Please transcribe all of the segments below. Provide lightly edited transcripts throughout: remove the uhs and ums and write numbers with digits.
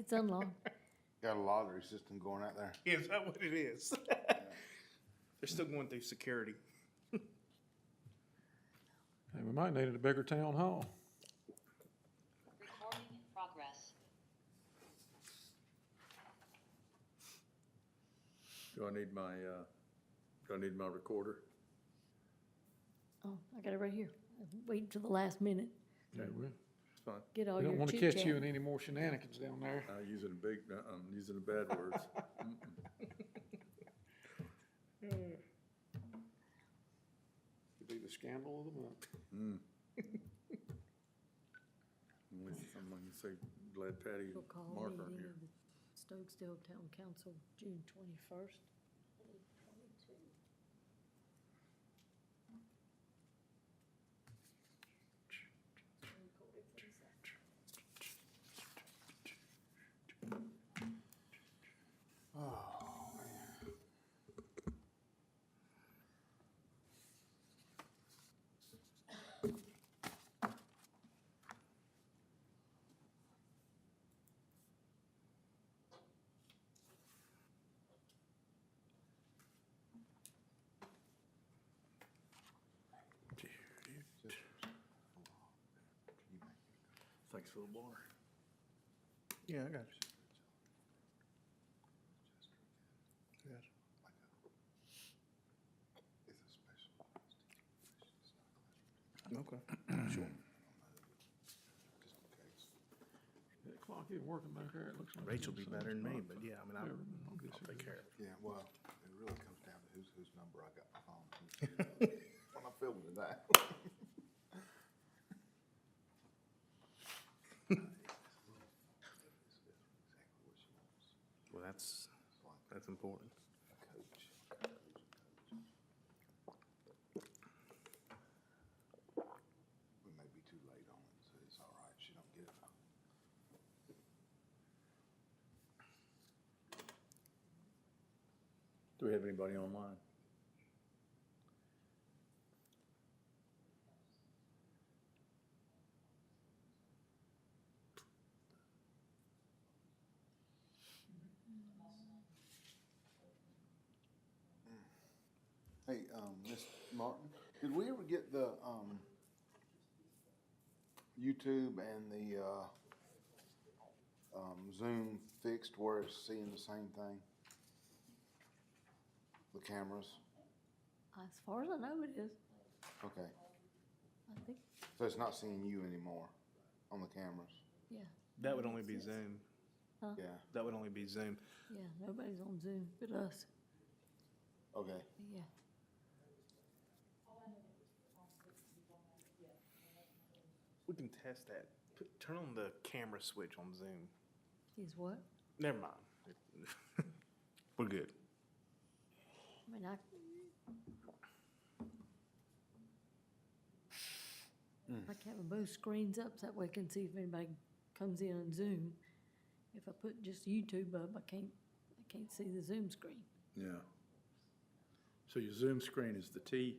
It's unlocked. Got a lottery system going out there. Is that what it is? They're still going through security. Hey, we might need a bigger town hall. Recording in progress. Do I need my recorder? Oh, I got it right here. Wait till the last minute. Okay, It's fine. Get all we your don't want to chit catch you chat. in any more shenanigans down there. I'm using the bad words. Could be the scandal of the month. I'm gonna say glad Patty We'll call Mark aren't meeting here. of the Stokesdale Town Council, June 21st. Thanks for the water. Yeah, I got you. Yes. It's a special. Okay. Sure. Just in case. That clock isn't working back there. It looks like. Rachel it's be the better than same me, spot. but yeah, I mean, Yeah, I'll take care of it. Yeah, well, it really comes down to whose number I got my phone. When I filled it out. Well, that's important. We may be too late on it, so it's all right. She don't get it. Do we have anybody online? Hey, Miss Martin, did we ever get the, YouTube and the, Zoom fixed where it's seeing the same thing? The cameras? As far as I know, it is. Okay, I think, so it's not seeing you anymore on the cameras? yeah, That would only be Zoom. Yeah, That would only be Zoom. yeah, nobody's on Zoom but us. okay. Yeah. We can test that. Turn on the camera switch on Zoom. Is what? Never mind. We're good. I mean, I can have both screens up so that way I can see if anybody comes in on Zoom. If I put just YouTube up, I can't see the Zoom screen. Yeah. So your Zoom screen is the T?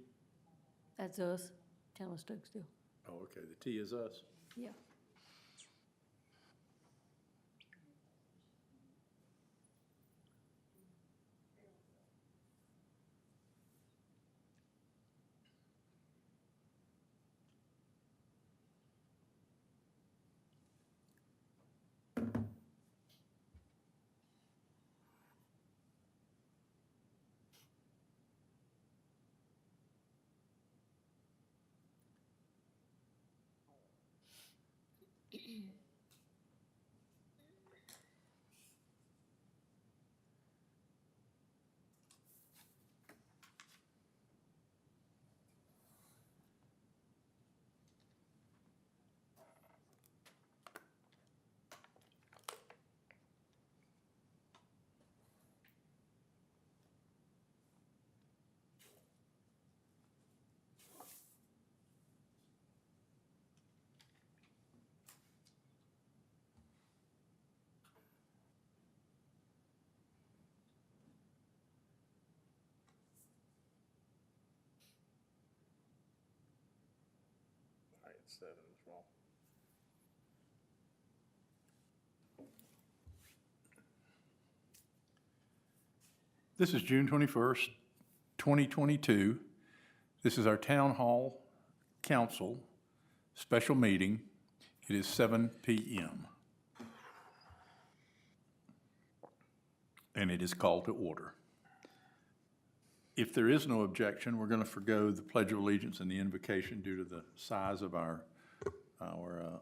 That's us, Town of Stokesdale. Oh, okay, the T is us. Yeah. All right, 7 is wrong. This is June 21st, 2022. This is our Town Hall Council special meeting. It is 7 p.m. And it is called to order. If there is no objection, we're going to forgo the Pledge of Allegiance and the invocation due to the size of our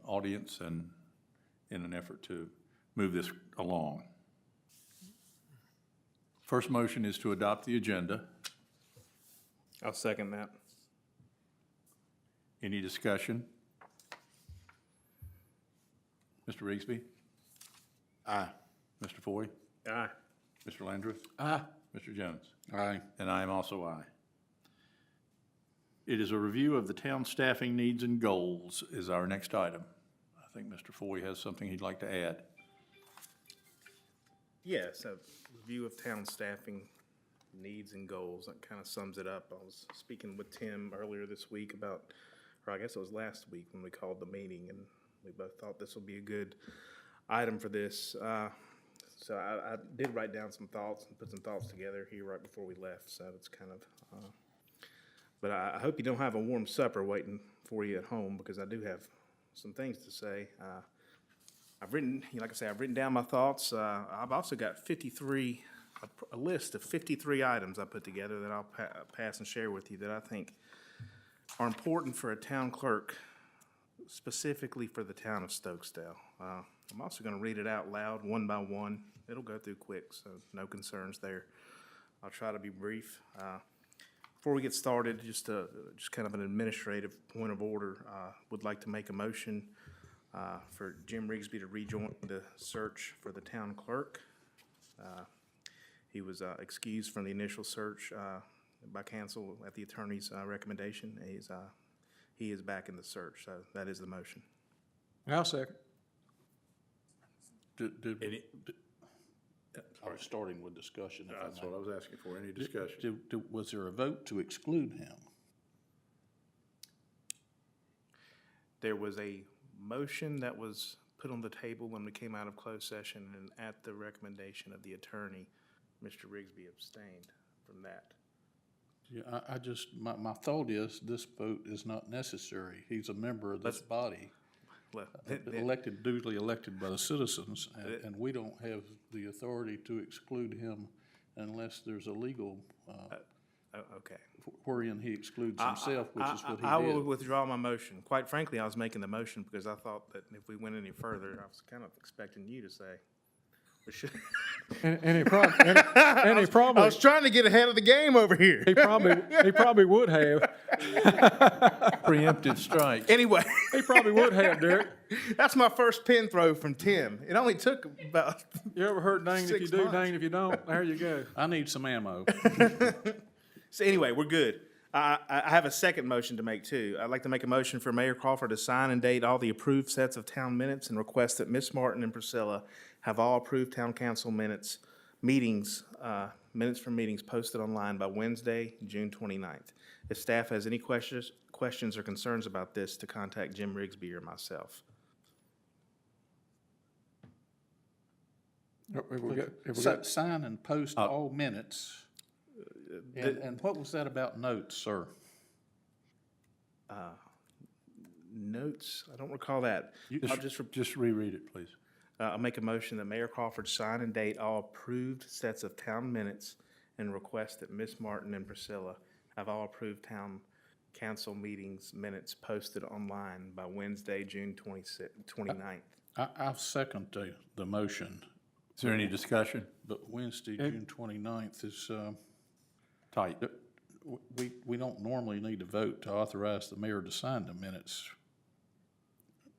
audience and in an effort to move this along. First motion is to adopt the agenda. I'll second that. Any discussion? Mr. Rigsby? Aye. Mr. Foy? Aye. Mr. Landrith? Aye. Mr. Jones? Aye. And I am also aye. It is a review of the town staffing needs and goals is our next item. I think Mr. Foy has something he'd like to add. Yes, a review of town staffing needs and goals. That kind of sums it up. I was speaking with Tim earlier this week about, or I guess it was last week when we called the meeting, and we both thought this would be a good item for this. So I did write down some thoughts and put some thoughts together here right before we left, so it's kind of, but I hope you don't have a warm supper waiting for you at home, because I do have some things to say. I've written, like I say, I've written down my thoughts. I've also got a list of 53 items I put together that I'll pass and share with you that I think are important for a town clerk, specifically for the town of Stokesdale. I'm also going to read it out loud, one by one. It'll go through quick, so no concerns there. I'll try to be brief. Before we get started, just kind of an administrative point of order, would like to make a motion for Jim Rigsby to rejoin the search for the town clerk. He was excused from the initial search by council at the attorney's recommendation. He is back in the search, so that is the motion. I'll second. I was starting with discussion. if I That's may. what I was asking for. Any discussion? Was there a vote to exclude him? There was a motion that was put on the table when we came out of closed session, and at the recommendation of the attorney, Mr. Rigsby abstained from that. Yeah, I just, my thought is this vote is not necessary. He's a member of this body, Well, elected, duly elected by the citizens, and we don't have the authority to exclude him unless there's a legal, okay. wherein he excludes himself, which is what he I will did. withdraw my motion. Quite frankly, I was making the motion because I thought that if we went any further, I was kind of expecting you to say, we should. And he probably, I was trying to get ahead of the game over here. he probably would have. Preemptive strike. Anyway, He probably would have, Derek. that's my first pin throw from Tim. It only took about, You ever heard dang if you 6 do, months. dang if you don't? There you go. I need some ammo. so anyway, we're good. I have a second motion to make too. I'd like to make a motion for Mayor Crawford to sign and date all the approved sets of town minutes and request that Ms. Martin and Priscilla have all approved town council minutes from meetings posted online by Wednesday, June 29th. If staff has any questions or concerns about this, to contact Jim Rigsby or myself. Sign and post all minutes. And what was that about notes, sir? Notes, I don't recall that. I'll Just reread it, please. I'll make a motion that Mayor Crawford sign and date all approved sets of town minutes and request that Ms. Martin and Priscilla have all approved town council meetings minutes posted online by Wednesday, June 29th. I'll second the motion, Is there any discussion? but Wednesday, June 29th is, Tight. we don't normally need to vote to authorize the mayor to sign the minutes,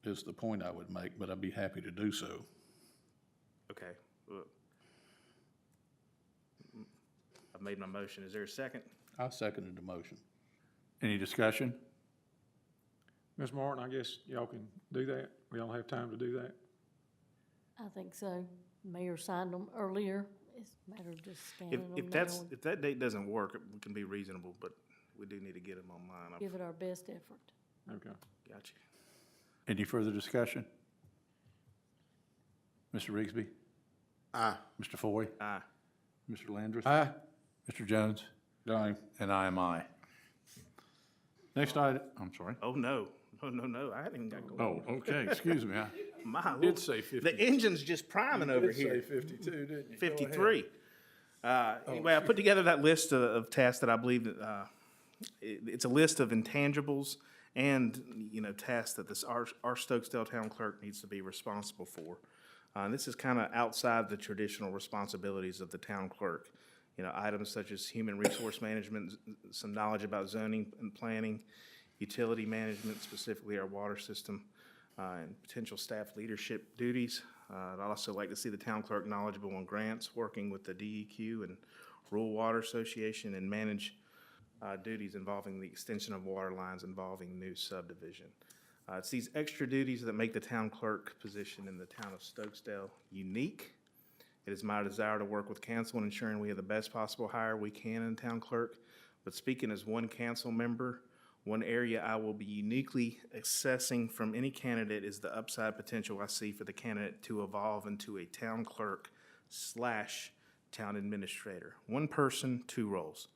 is the point I would make, but I'd be happy to do so. Okay. I've made my motion. Is there a second? I seconded the motion. Any discussion? Ms. Martin, I guess y'all can do that. We all have time to do that. I think so. Mayor signed them earlier. It's a matter of just scanning them now. If that date doesn't work, we can be reasonable, but we do need to get them online. Give it our best effort. Okay. Got you. Any further discussion? Mr. Rigsby? Aye. Mr. Foy? Aye. Mr. Landrith? Aye. Mr. Jones? Aye. And I am aye. Next item, I'm sorry. Oh, no, no, I haven't got going. Oh, okay, excuse me. I My did lord. say 50. The engine's just priming over did say here. 52, didn't you? Go ahead. 53. Anyway, I put together that list of tasks that I believe that, it's a list of intangibles and, tasks that our Stokesdale Town Clerk needs to be responsible for. And this is kind of outside the traditional responsibilities of the town clerk. Items such as human resource management, some knowledge about zoning and planning, utility management, specifically our water system, and potential staff leadership duties. I'd also like to see the town clerk knowledgeable on grants, working with the DEQ and Rural Water Association, and manage duties involving the extension of water lines involving new subdivision. It's these extra duties that make the town clerk position in the town of Stokesdale unique. It is my desire to work with council in ensuring we have the best possible hire we can in town clerk. But speaking as one council member, one area I will be uniquely assessing from any candidate is the upside potential I see for the candidate to evolve into a town clerk / town administrator. One person, two roles.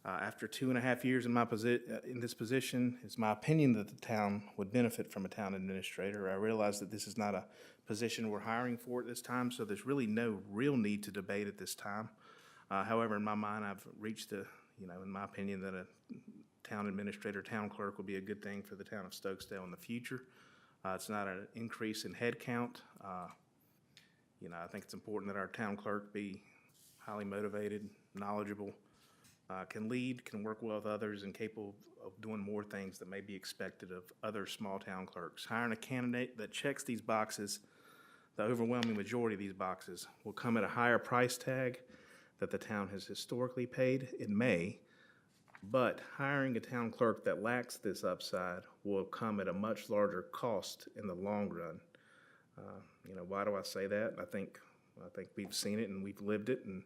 After 2.5 years in this position, it's my opinion that the town would benefit from a town administrator. I realize that this is not a position we're hiring for at this time, so there's really no real need to debate at this time. However, in my mind, I've reached in my opinion, that a town administrator, town clerk would be a good thing for the town of Stokesdale in the future. It's not an increase in headcount. I think it's important that our town clerk be highly motivated, knowledgeable, can lead, can work well with others, and capable of doing more things that may be expected of other small town clerks. Hiring a candidate that checks these boxes, the overwhelming majority of these boxes, will come at a higher price tag that the town has historically paid. It may, but hiring a town clerk that lacks this upside will come at a much larger cost in the long run. Why do I say that? I think we've seen it and we've lived it, and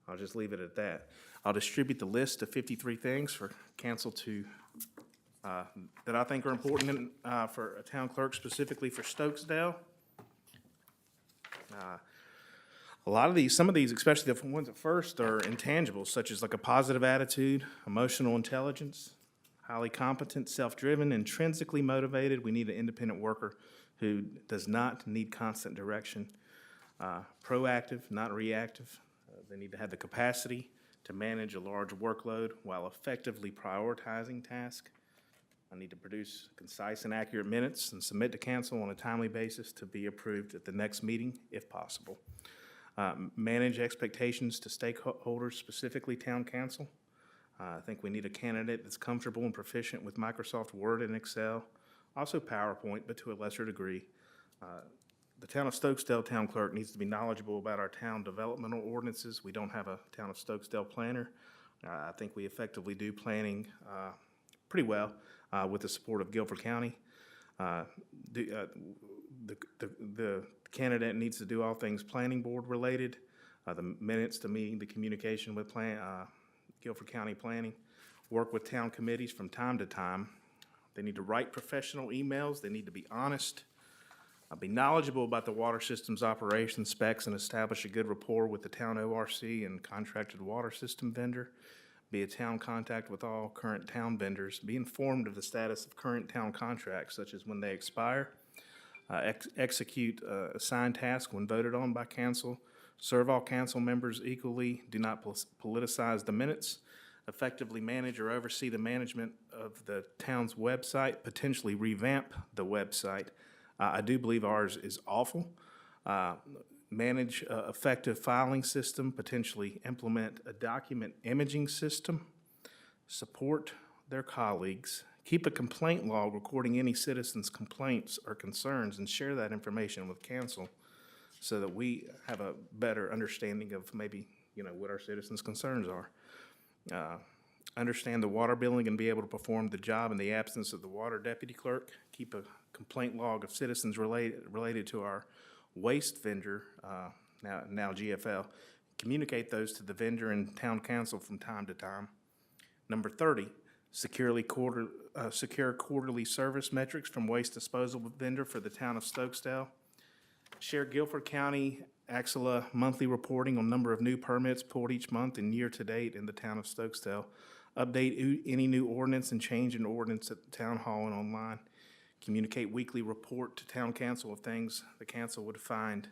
I'll just leave it at that. I'll distribute the list of 53 things for council to, that I think are important for a town clerk, specifically for Stokesdale. Some of these, especially the ones at first, are intangibles, such as like a positive attitude, emotional intelligence, highly competent, self-driven, intrinsically motivated. We need an independent worker who does not need constant direction, proactive, not reactive. They need to have the capacity to manage a large workload while effectively prioritizing tasks. I need to produce concise and accurate minutes and submit to council on a timely basis to be approved at the next meeting, if possible. Manage expectations to stakeholders, specifically town council. I think we need a candidate that's comfortable and proficient with Microsoft Word and Excel, also PowerPoint, but to a lesser degree. The town of Stokesdale town clerk needs to be knowledgeable about our town developmental ordinances. We don't have a town of Stokesdale planner. I think we effectively do planning pretty well with the support of Guilford County. The candidate needs to do all things planning board related, the minutes to meeting, the communication with Guilford County Planning, work with town committees from time to time. They need to write professional emails. They need to be honest. Be knowledgeable about the water system's operation specs and establish a good rapport with the town ORC and contracted water system vendor. Be a town contact with all current town vendors. Be informed of the status of current town contracts, such as when they expire. Execute assigned tasks when voted on by council. Serve all council members equally. Do not politicize the minutes. Effectively manage or oversee the management of the town's website, potentially revamp the website. I do believe ours is awful. Manage effective filing system, potentially implement a document imaging system, support their colleagues, keep a complaint log recording any citizens' complaints or concerns, and share that information with council so that we have a better understanding of maybe, what our citizens' concerns are. Understand the water billing and be able to perform the job in the absence of the water deputy clerk. Keep a complaint log of citizens related to our waste vendor, now GFL. Communicate those to the vendor and town council from time to time. Number 30, secure quarterly service metrics from waste disposal vendor for the town of Stokesdale. Share Guilford County Axela monthly reporting on number of new permits pulled each month and year-to-date in the town of Stokesdale. Update any new ordinance and change in ordinance at the town hall and online. Communicate weekly report to town council of things the council would find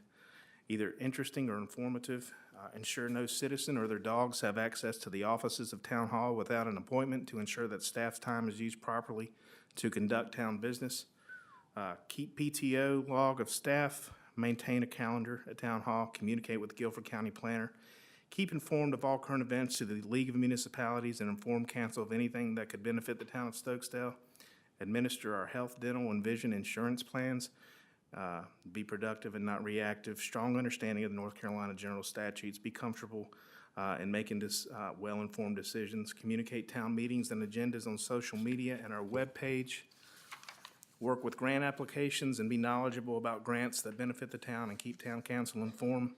either interesting or informative. Ensure no citizen or their dogs have access to the offices of town hall without an appointment to ensure that staff time is used properly to conduct town business. Keep PTO log of staff, maintain a calendar at town hall, communicate with the Guilford County Planner. Keep informed of all current events to the League of Municipalities and inform council of anything that could benefit the town of Stokesdale. Administer our health, dental, and vision insurance plans. Be productive and not reactive. Strong understanding of the North Carolina general statutes. Be comfortable in making well-informed decisions. Communicate town meetings and agendas on social media and our webpage. Work with grant applications and be knowledgeable about grants that benefit the town and keep town council informed.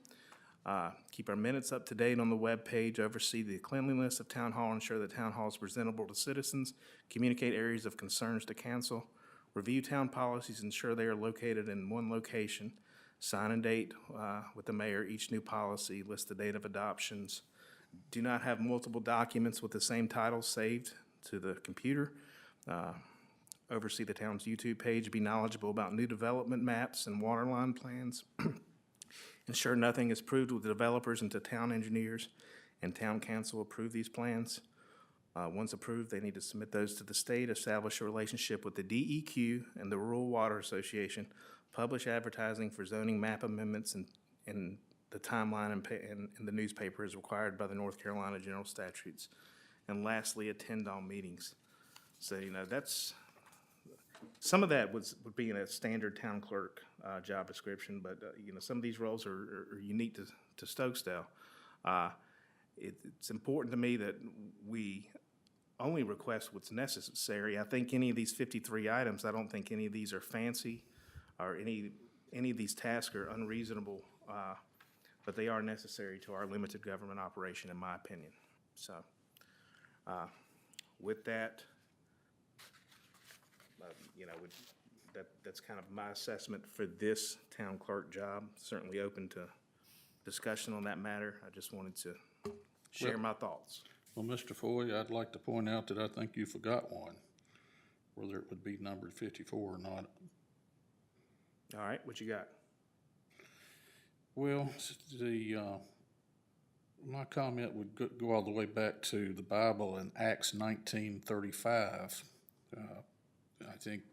Keep our minutes up to date on the webpage. Oversee the cleanliness of town hall. Ensure that town hall is presentable to citizens. Communicate areas of concerns to council. Review town policies, ensure they are located in one location. Sign and date with the mayor each new policy, list the date of adoptions. Do not have multiple documents with the same title saved to the computer. Oversee the town's YouTube page, be knowledgeable about new development maps and water line plans. Ensure nothing is approved with the developers until town engineers and town council approve these plans. Once approved, they need to submit those to the state, establish a relationship with the DEQ and the Rural Water Association, publish advertising for zoning map amendments and the timeline in the newspaper as required by the North Carolina general statutes. And lastly, attend all meetings. So, that's, some of that would be in a standard town clerk job description, but, some of these roles are unique to Stokesdale. It's important to me that we only request what's necessary. I think any of these 53 items, I don't think any of these are fancy or any of these tasks are unreasonable, but they are necessary to our limited government operation, in my opinion. So, with that, that's kind of my assessment for this town clerk job. Certainly open to discussion on that matter. I just wanted to share my thoughts. Well, Mr. Foy, I'd like to point out that I think you forgot one, whether it would be numbered 54 or not. All right, what you got? Well, my comment would go all the way back to the Bible in Acts 19:35. I think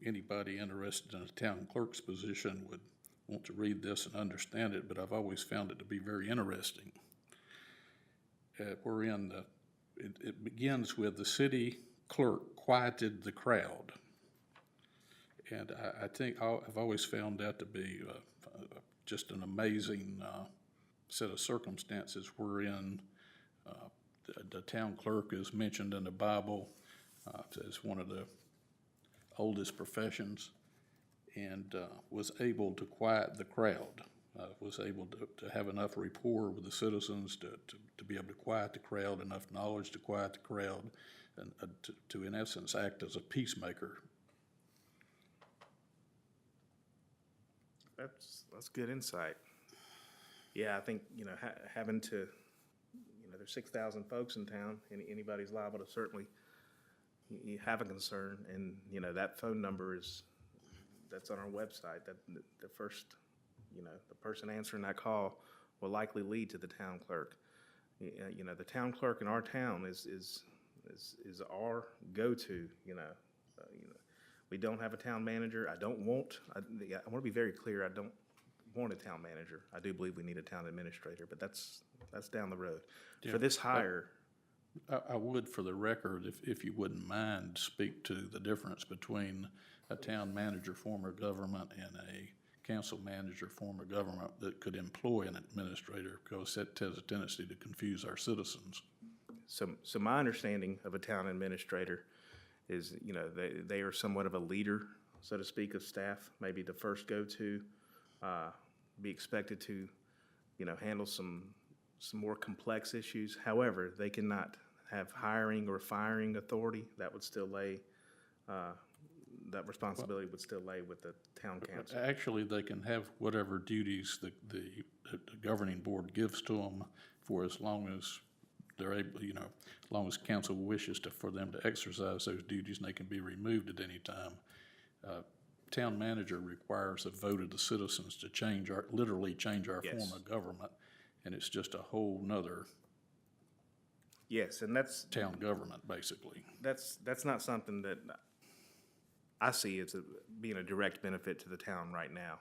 anybody interested in a town clerk's position would want to read this and understand it, but I've always found it to be very interesting. It begins with the city clerk quieted the crowd. And I think I've always found that to be just an amazing set of circumstances wherein the town clerk is mentioned in the Bible as one of the oldest professions and was able to quiet the crowd. Was able to have enough rapport with the citizens to be able to quiet the crowd, enough knowledge to quiet the crowd, and to in essence act as a peacemaker. That's good insight. Yeah, I think, having to, there's 6,000 folks in town, anybody's liable to certainly have a concern, and, that phone number that's on our website, that the first, the person answering that call will likely lead to the town clerk. The town clerk in our town is our go-to, we don't have a town manager. I want to be very clear, I don't want a town manager. I do believe we need a town administrator, but that's down the road. Yeah, for this hire, I would, for the record, if you wouldn't mind, speak to the difference between a town manager form of government and a council manager form of government that could employ an administrator, because that has a tendency to confuse our citizens. So my understanding of a town administrator is, they are somewhat of a leader, so to speak, of staff, maybe the first go-to, be expected to, handle some more complex issues. However, they cannot have hiring or firing authority. That would still lay that responsibility would still lay with the town council. Actually, they can have whatever duties the governing board gives to them for as long as they're able, as long as council wishes for them to exercise those duties, and they can be removed at any time. Town manager requires a vote of the citizens to literally change our Yes. form of government, and it's just a whole nother Yes, and that's town government, basically. that's not something that I see as being a direct benefit to the town right now.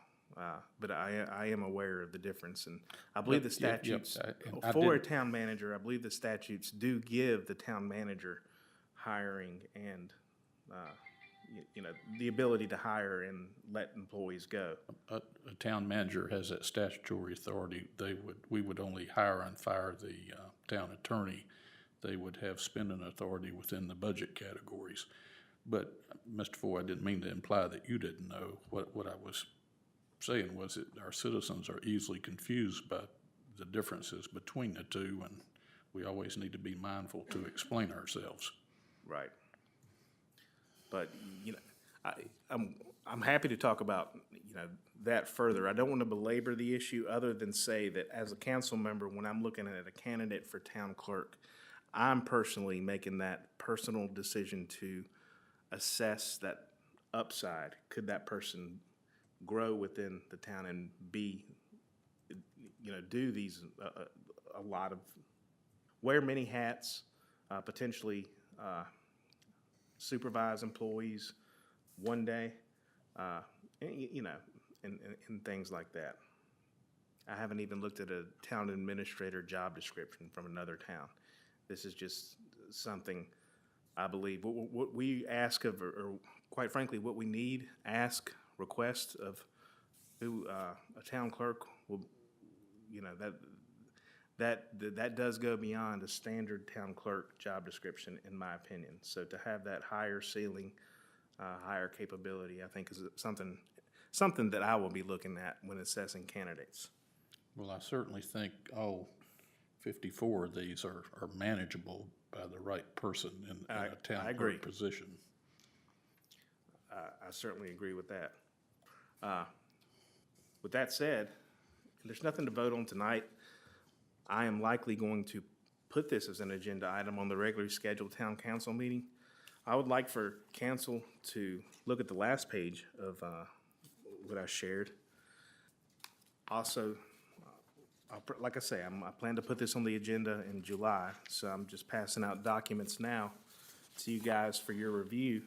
But I am aware of the difference, and I believe the Yep, yep, statutes, and I for a didn't- town manager, I believe the statutes do give the town manager hiring and, the ability to hire and let employees go. A town manager has that statutory authority. We would only hire and fire the town attorney. They would have spending authority within the budget categories. But, Mr. Foy, I didn't mean to imply that you didn't know. What I was saying was that our citizens are easily confused by the differences between the two, and we always need to be mindful to explain ourselves. Right. But, I'm happy to talk about, that further. I don't want to belabor the issue other than say that as a council member, when I'm looking at a candidate for town clerk, I'm personally making that personal decision to assess that upside. Could that person grow within the town and do these, a lot of, wear many hats, potentially, supervise employees one day, and things like that. I haven't even looked at a town administrator job description from another town. This is just something I believe, what we ask of, or quite frankly, what we need, request of who, a town clerk will, that does go beyond a standard town clerk job description, in my opinion. So to have that higher ceiling, higher capability, I think is something that I will be looking at when assessing candidates. Well, I certainly think all 54 of these are manageable by the right person in a town agree. clerk position. I certainly agree with that. With that said, there's nothing to vote on tonight. I am likely going to put this as an agenda item on the regularly scheduled town council meeting. I would like for council to look at the last page of what I shared. Also, like I say, I plan to put this on the agenda in July, so I'm just passing out documents now to you guys for your review.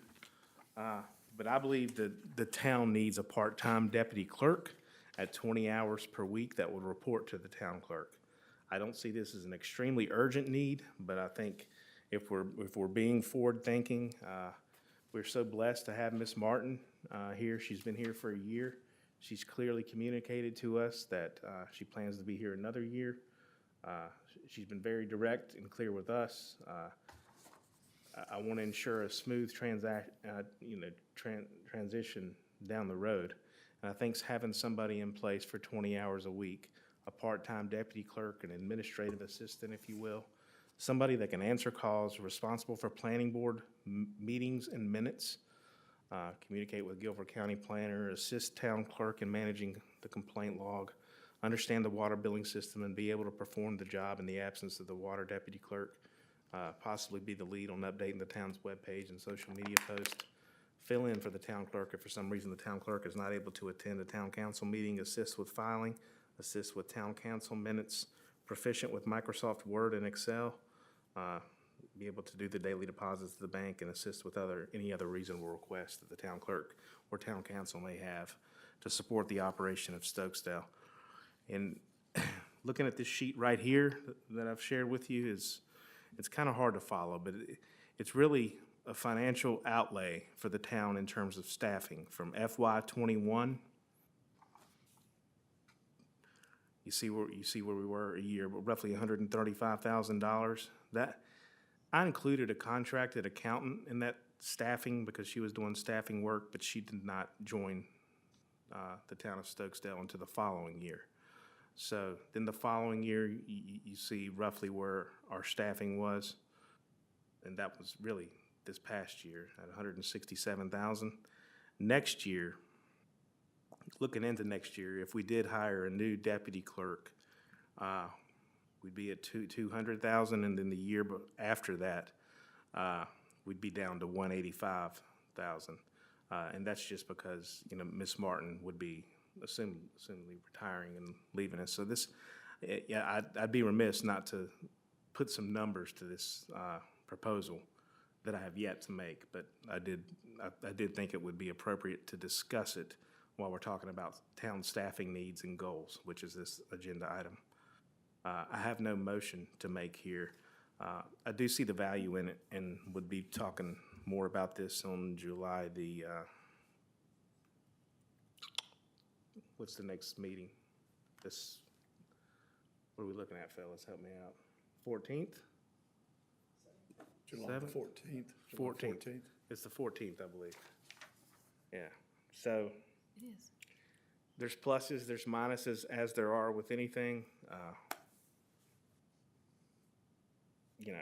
But I believe that the town needs a part-time deputy clerk at 20 hours per week that would report to the town clerk. I don't see this as an extremely urgent need, but I think if we're being forward-thinking, we're so blessed to have Miss Martin here. She's been here for a year. She's clearly communicated to us that she plans to be here another year. She's been very direct and clear with us. I want to ensure a smooth transition down the road. And I think having somebody in place for 20 hours a week, a part-time deputy clerk, an administrative assistant, if you will, somebody that can answer calls, responsible for planning board meetings and minutes, communicate with Guilford County Planner, assist town clerk in managing the complaint log, understand the water billing system, and be able to perform the job in the absence of the water deputy clerk, possibly be the lead on updating the town's webpage and social media post, fill in for the town clerk if for some reason the town clerk is not able to attend a town council meeting, assist with filing, assist with town council minutes, proficient with Microsoft Word and Excel, be able to do the daily deposits to the bank, and assist with any other reasonable requests that the town clerk or town council may have to support the operation of Stokesdale. And looking at this sheet right here that I've shared with you it's kind of hard to follow, but it's really a financial outlay for the town in terms of staffing from FY21. You see where we were a year, but roughly $135,000. That I included a contracted accountant in that staffing because she was doing staffing work, but she did not join the town of Stokesdale until the following year. So then the following year, you see roughly where our staffing was, and that was really this past year at $167,000. Next year, looking into next year, if we did hire a new deputy clerk, we'd be at 200,000, and then the year after that, we'd be down to 185,000. And that's just because, you know, Miss Martin would be assumably retiring and leaving us. So this, yeah, I'd be remiss not to put some numbers to this proposal that I have yet to make, but I did think it would be appropriate to discuss it while we're talking about town staffing needs and goals, which is this agenda item. I have no motion to make here. I do see the value in it and would be talking more about this on July the, what's the next meeting? This, what are we looking at, fellas? Help me out. 14th? July Seventh? 14th. 14th. It's the 14th, I believe. Yeah, so It is. there's pluses, there's minuses, as there are with anything. You know,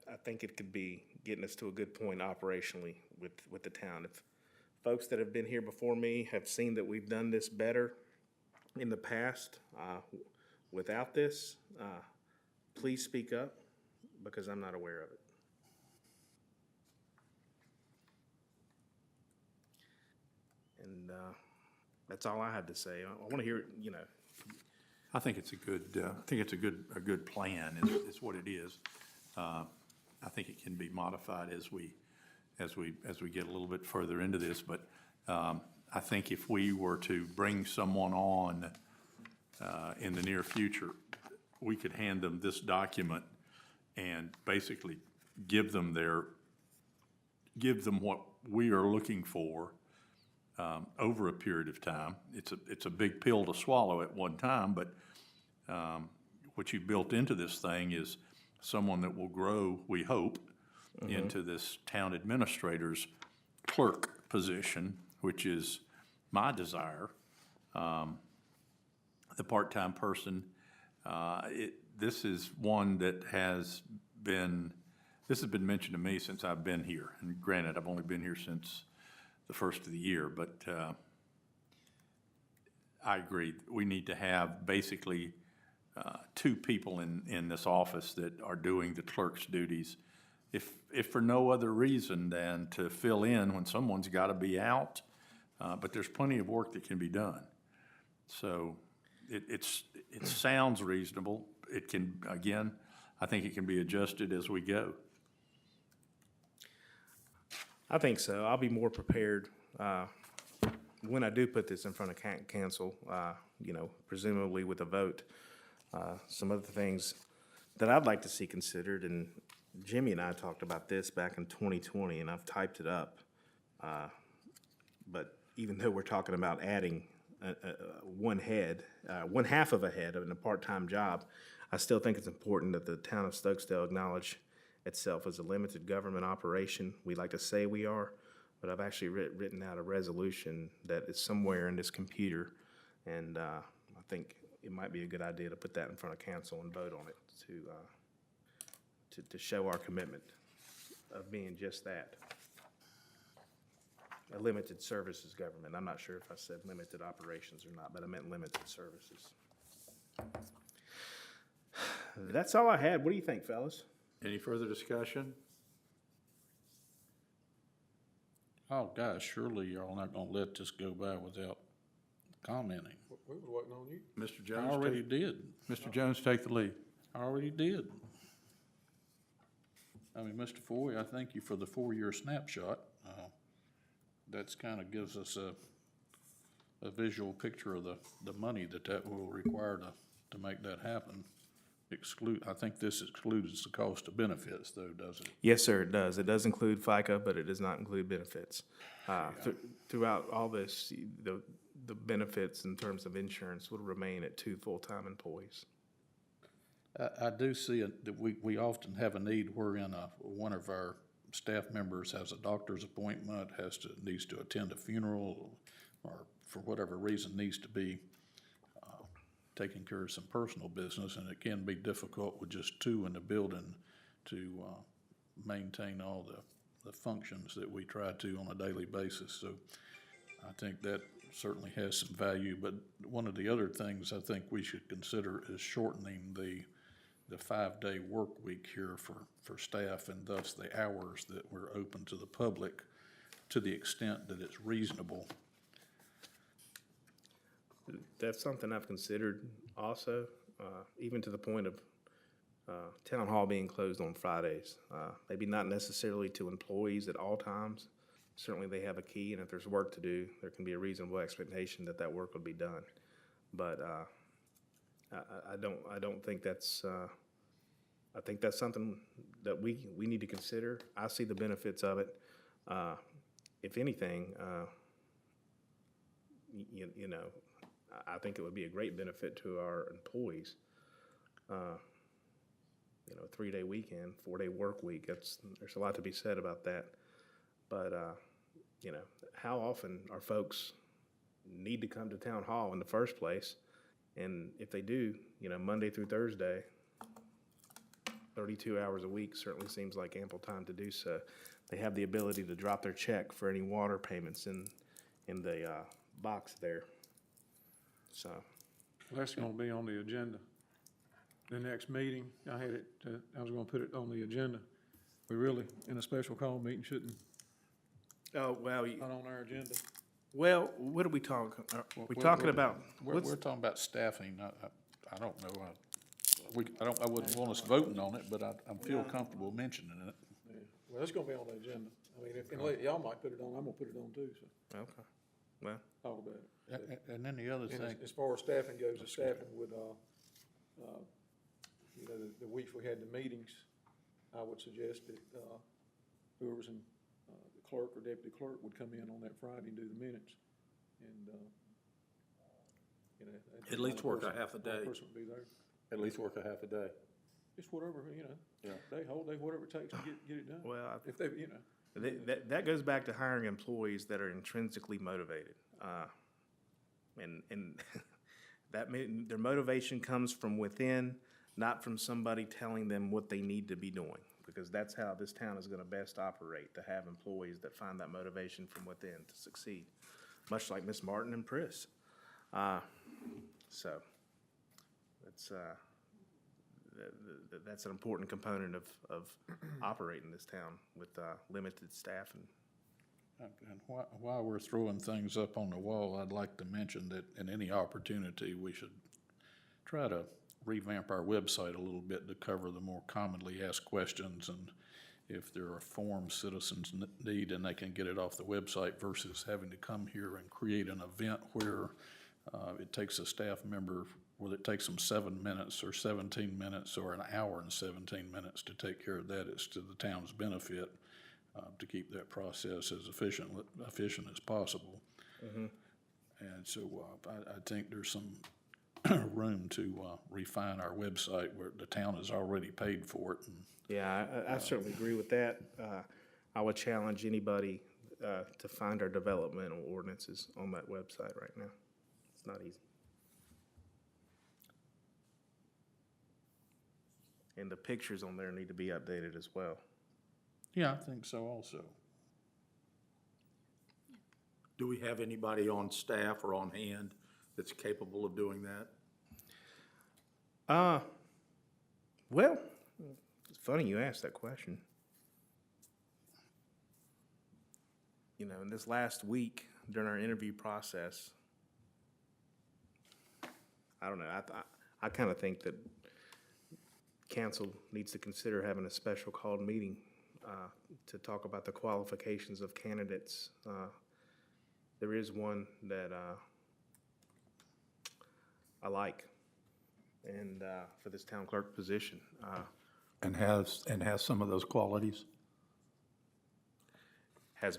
I think it could be getting us to a good point operationally with the town. If folks that have been here before me have seen that we've done this better in the past without this, please speak up, because I'm not aware of it. And that's all I had to say. I want to hear, you know, I think it's a good plan is what it is. I think it can be modified as we get a little bit further into this, but I think if we were to bring someone on in the near future, we could hand them this document and basically give them what we are looking for over a period of time. It's a big pill to swallow at one time, but what you built into this thing is someone that will grow, we hope, into this town administrator's clerk position, which is my desire. The part-time person, this is one that has been mentioned to me since I've been here. And granted, I've only been here since the first of the year, but I agree. We need to have basically two people in this office that are doing the clerk's duties, if for no other reason than to fill in when someone's got to be out. But there's plenty of work that can be done. So it sounds reasonable. It can, again, I think it can be adjusted as we go. I think so. I'll be more prepared when I do put this in front of council, you know, presumably with a vote. Some other things that I'd like to see considered, and Jimmy and I talked about this back in 2020, and I've typed it up. But even though we're talking about adding one half of a head in a part-time job, I still think it's important that the town of Stokesdale acknowledge itself as a limited government operation. We like to say we are, but I've actually written out a resolution that is somewhere in this computer, and I think it might be a good idea to put that in front of council and vote on it to show our commitment of being just that. A limited services government. I'm not sure if I said limited operations or not, but I meant limited services. That's all I had. What do you think, fellas? Any further discussion? Oh, guys, surely y'all not gonna let this go by without commenting. We was waiting on you. Mr. I Jones, already did. Mr. Jones, take the lead. I already did. I mean, Mr. Foy, I thank you for the 4-year snapshot. That's kind of gives us a visual picture of the money that will require to make that happen. I think this excludes the cost of benefits, though, doesn't it? Yes, sir, it does. It does include FICA, but it does not include benefits. Throughout all this, the benefits in terms of insurance would remain at 2 full-time employees. I do see that we often have a need wherein one of our staff members has a doctor's appointment, needs to attend a funeral, or for whatever reason needs to be taking care of some personal business, and it can be difficult with just 2 in the building to maintain all the the functions that we try to on a daily basis. So I think that certainly has some value, but one of the other things I think we should consider is shortening the 5-day work week here for staff, and thus the hours that we're open to the public to the extent that it's reasonable. That's something I've considered also, even to the point of town hall being closed on Fridays. Maybe not necessarily to employees at all times. Certainly they have a key, and if there's work to do, there can be a reasonable expectation that that work will be done. But I don't think that's, I think that's something that we need to consider. I see the benefits of it. If anything, you know, I think it would be a great benefit to our employees. You know, 3-day weekend, 4-day work week, there's a lot to be said about that. But, you know, how often our folks need to come to town hall in the first place? And if they do, you know, Monday through Thursday, 32 hours a week certainly seems like ample time to do so. They have the ability to drop their check for any water payments in the box there. So, Well, that's gonna be on the agenda. The next meeting, I was gonna put it on the agenda. We really, in a special call meeting, shouldn't, oh, well, not on our agenda. well, what are we talking? Are we We're- talking we're- about? We're talking about staffing. I don't know. I wouldn't want us voting on it, but I feel comfortable mentioning it. Yeah. Well, it's gonna be on the agenda. I mean, unless y'all might put it on, I'm gonna put it on too, so Okay, well, talk about it. And then the other And thing, as far as staffing goes, the staffing would, you know, the weeks we had the meetings, I would suggest that, whoever's in, the clerk or deputy clerk would come in on that Friday and do the minutes. And, you know. At least work a one half a day. person would be there. At least work a half a day. Just whatever, you know, Yeah. whole day, whatever it takes to get it done. well, If they, you know. that goes back to hiring employees that are intrinsically motivated. And their motivation comes from within, not from somebody telling them what they need to be doing. Because that's how this town is gonna best operate, to have employees that find that motivation from within to succeed. Much like Miss Martin and Pris. So, that's an important component of operating this town with limited staffing. and while we're throwing things up on the wall, I'd like to mention that in any opportunity, we should try to revamp our website a little bit to cover the more commonly asked questions, and if there are forms citizens need, and they can get it off the website versus having to come here and create an event where it takes a staff member, whether it takes them 7 minutes or 17 minutes or an hour and 17 minutes to take care of that. It's to the town's benefit to keep that process as efficient as possible. And so I think there's some room to refine our website where the town has already paid for it. And Yeah, I certainly agree with that. I would challenge anybody to find our developmental ordinances on that website right now. It's not easy. And the pictures on there need to be updated as well. yeah, I think so also. Do we have anybody on staff or on hand that's capable of doing that? Well, it's funny you asked that question. You know, in this last week during our interview process, I don't know, I kind of think that council needs to consider having a special called meeting to talk about the qualifications of candidates. There is one that I like, and for this town clerk position. And has some of those qualities? Has,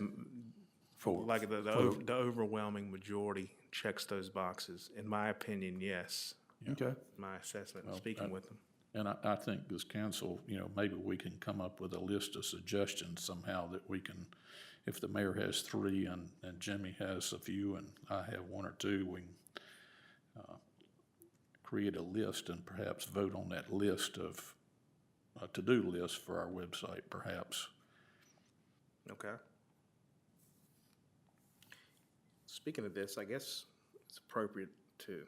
For- like, the overwhelming majority checks those boxes. In my opinion, yes, Okay. my assessment, Well, speaking with them. And I think this council, you know, maybe we can come up with a list of suggestions somehow that we can, if the mayor has 3 and Jimmy has a few and I have 1 or 2, we can create a list and perhaps vote on that list of, a to-do list for our website perhaps. Okay. Speaking of this, I guess it's appropriate to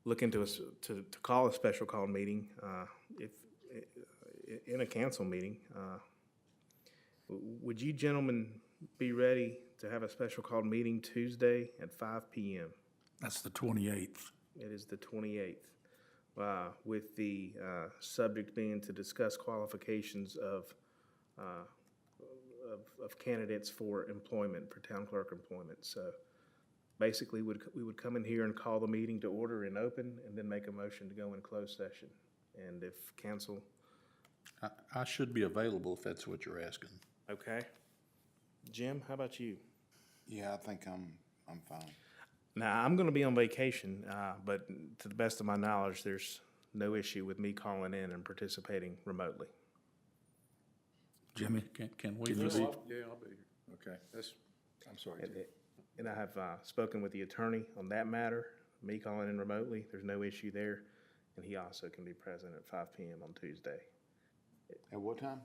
look into to call a special call meeting, if, in a council meeting. Would you gentlemen be ready to have a special call meeting Tuesday at 5 PM? That's the 28th. It is the 28th, with the subject being to discuss qualifications of candidates for employment, for town clerk employment. So basically, we would come in here and call the meeting to order and open, and then make a motion to go in closed session. And if council, I should be available if that's what you're asking. okay. Jim, how about you? Yeah, I think I'm fine. Now, I'm gonna be on vacation, but to the best of my knowledge, there's no issue with me calling in and participating remotely. Jimmy? Can we Yeah, proceed? I'll be here. Okay. That's, I'm sorry. And- And I have spoken with the attorney on that matter, me calling in remotely, there's no issue there. And he also can be present at 5 PM on Tuesday. At what time?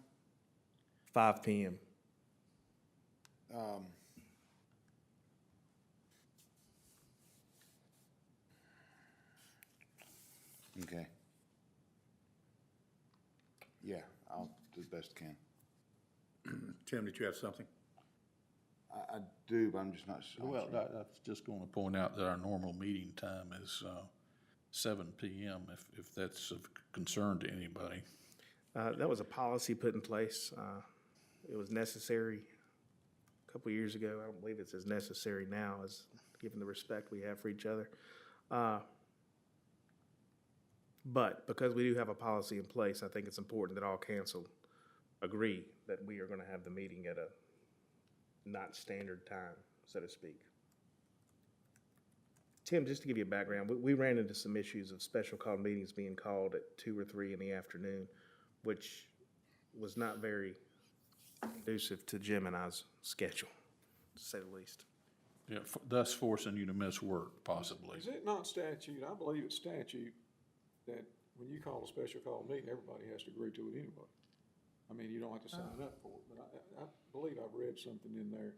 5 PM. Okay. Yeah, I'll do the best I can. Tim, did you have something? I do, but I'm just not. Well, I was just going to point out that our normal meeting time is 7 PM, if that's of concern to anybody. That was a policy put in place. It was necessary a couple years ago. I don't believe it's as necessary now, as given the respect we have for each other. But because we do have a policy in place, I think it's important that all council agree that we are gonna have the meeting at a not standard time, so to speak. Tim, just to give you a background, we ran into some issues of special call meetings being called at 2 or 3 in the afternoon, which was not very conducive to Jim and I's schedule, to say the least. Yeah, thus forcing you to miss work, possibly. is it not statute? I believe it's statute that when you call a special call meeting, everybody has to agree to it anyway. I mean, you don't have to sign up for it, but I believe I've read something in there.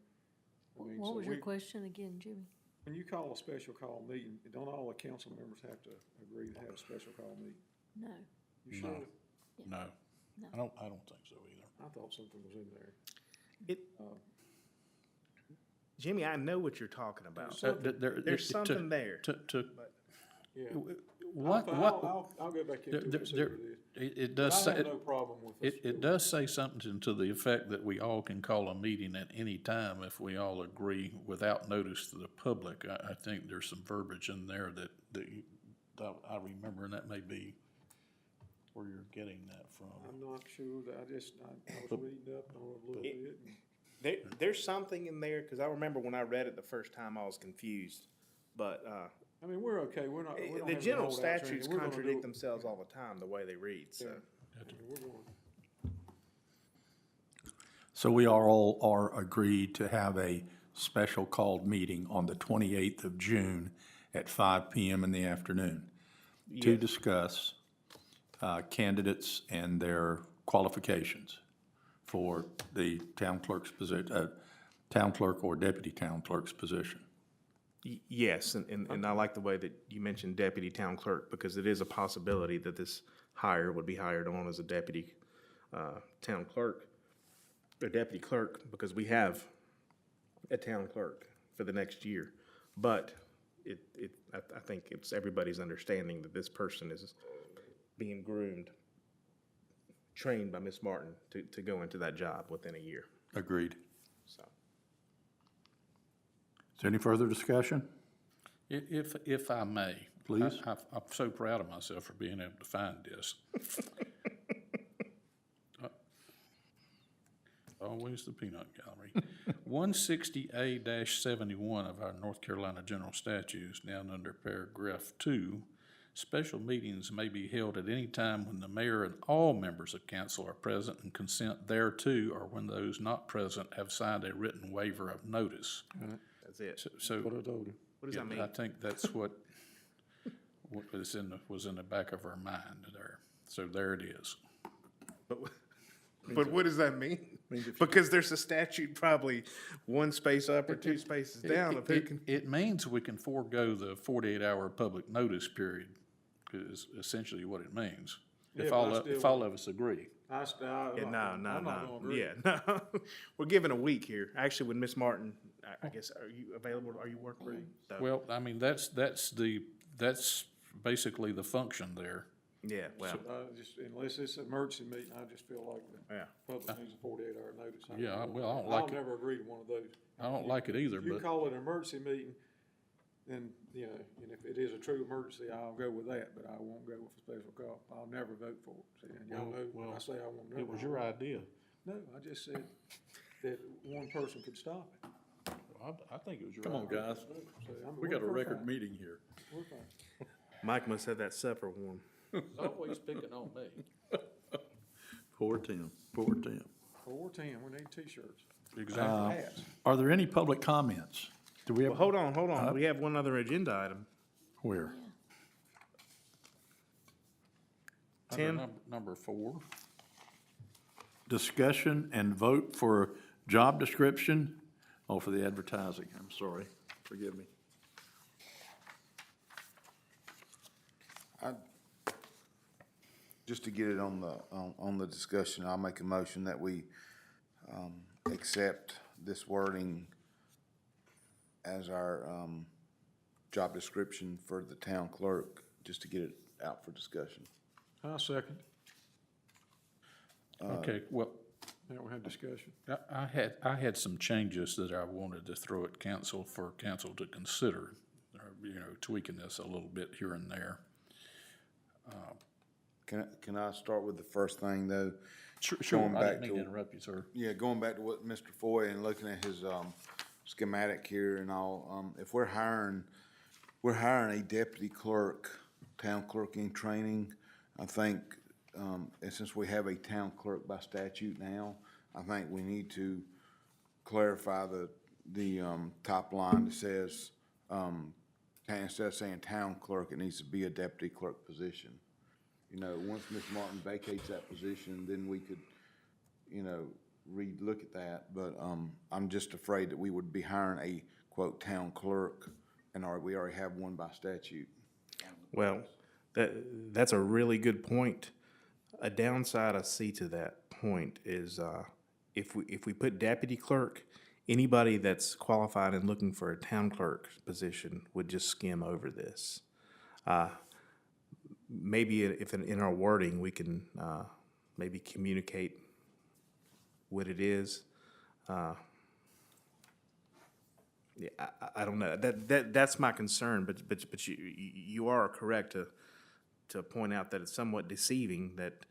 I mean, What so was your we- question again, Jimmy? When you call a special call meeting, don't all the council members have to agree to have a special call meeting? No. You sure? No, No. I don't think so either. I thought something was in there. Jimmy, I know what you're talking about. There's To- something there. Yeah. What, I'll go back into it and see there, what it is. it But does I say, have no problem with this. it does say something to the effect that we all can call a meeting at any time if we all agree without notice to the public. I think there's some verbiage in there that I remember, and that may be where you're getting that from. I'm not sure, that I was reading up on it a little bit. and- There's something in there, because I remember when I read it the first time, I was confused. But I mean, we're okay, we don't the have any general holdouts or anything. statutes We're gonna do contradict it. themselves all the time, the way they read, so. Yeah. I mean, we're going. So we all are agreed to have a special called meeting on the 28th of June at 5 PM in the afternoon to Yes. discuss candidates and their qualifications for the town clerk's position, town clerk or deputy town clerk's position. Yes, and I like the way that you mentioned deputy town clerk, because it is a possibility that this hire would be hired on as a deputy town clerk, or deputy clerk, because we have a town clerk for the next year. But I think it's everybody's understanding that this person is being groomed, trained by Ms. Martin to go into that job within a year, Agreed. so. Is there any further discussion? If I may. Please. I'm so proud of myself for being able to find this. Always the peanut gallery. 160A-71 of our North Carolina General Statutes, down under paragraph 2, special meetings may be held at any time when the mayor and all members of council are present and consent thereto, or when those not present have signed a written waiver of notice. That's it. So. What I told you. What does that mean? I think that's what was in the back of our mind there. So there it is. But But what does that mean? Because there's a statute probably one space up or two spaces down of who can. It means we can forego the 48-hour public notice period, is essentially what it means. Yeah, If but I all, still- if all of us agree. Yeah, Yeah, no, I'm not gonna agree. Yeah, no. We're giving a week here. Actually, with Miss Martin, I guess, are you available? Are you work ready? So, Well, I mean, that's basically the function there. yeah, well, Unless it's an emergency meeting, I just feel like the yeah. public needs a 48-hour notice. Yeah, well, I don't like I'll it. never agree to one of those. I don't like it either, If you but, call it an emergency meeting, then, you know, and if it is a true emergency, I'll go with that, but I won't go with a special call. I'll never vote for it. See, and y'all know, when I say I won't never. it was your idea. No, I just said that one person could stop it. I think it was your Come idea. on, guys. So, We got a we're record fine. meeting here. We're fine. Mike must have that supper warm. Always picking on me. Poor Tim, poor Tim. 410, we need t-shirts. Exactly. Hats. Are there any public comments? Do we Well, have, hold on. We have one other agenda item. where? Under Tim? Number 4. Discussion and vote for job description? Oh, for the advertising, I'm sorry, forgive me. Just to get it on the discussion, I'll make a motion that we, accept this wording as our, job description for the town clerk, just to get it out for discussion. I'll second. Okay, well, Now we have discussion. I had some changes that I wanted to throw at council for council to consider, tweaking this a little bit here and there. Can I start with the first thing, though? Sure, Going I back didn't mean to to- interrupt you, sir. Yeah, going back to what Mr. Foy and looking at his, schematic here and all, if we're hiring a deputy clerk, town clerk in training, I think, and since we have a town clerk by statute now, I think we need to clarify the top line that says, instead of saying town clerk, it needs to be a deputy clerk position. You know, once Ms. Martin vacates that position, then we could, relook at that, but, I'm just afraid that we would be hiring a, quote, town clerk, and we already have one by statute. Well, that's a really good point. A downside I see to that point is if we put deputy clerk, anybody that's qualified and looking for a town clerk position would just skim over this. Maybe if in our wording we can maybe communicate what it is. Yeah, I don't know. That's my concern. But you are correct to point out that it's somewhat deceiving that,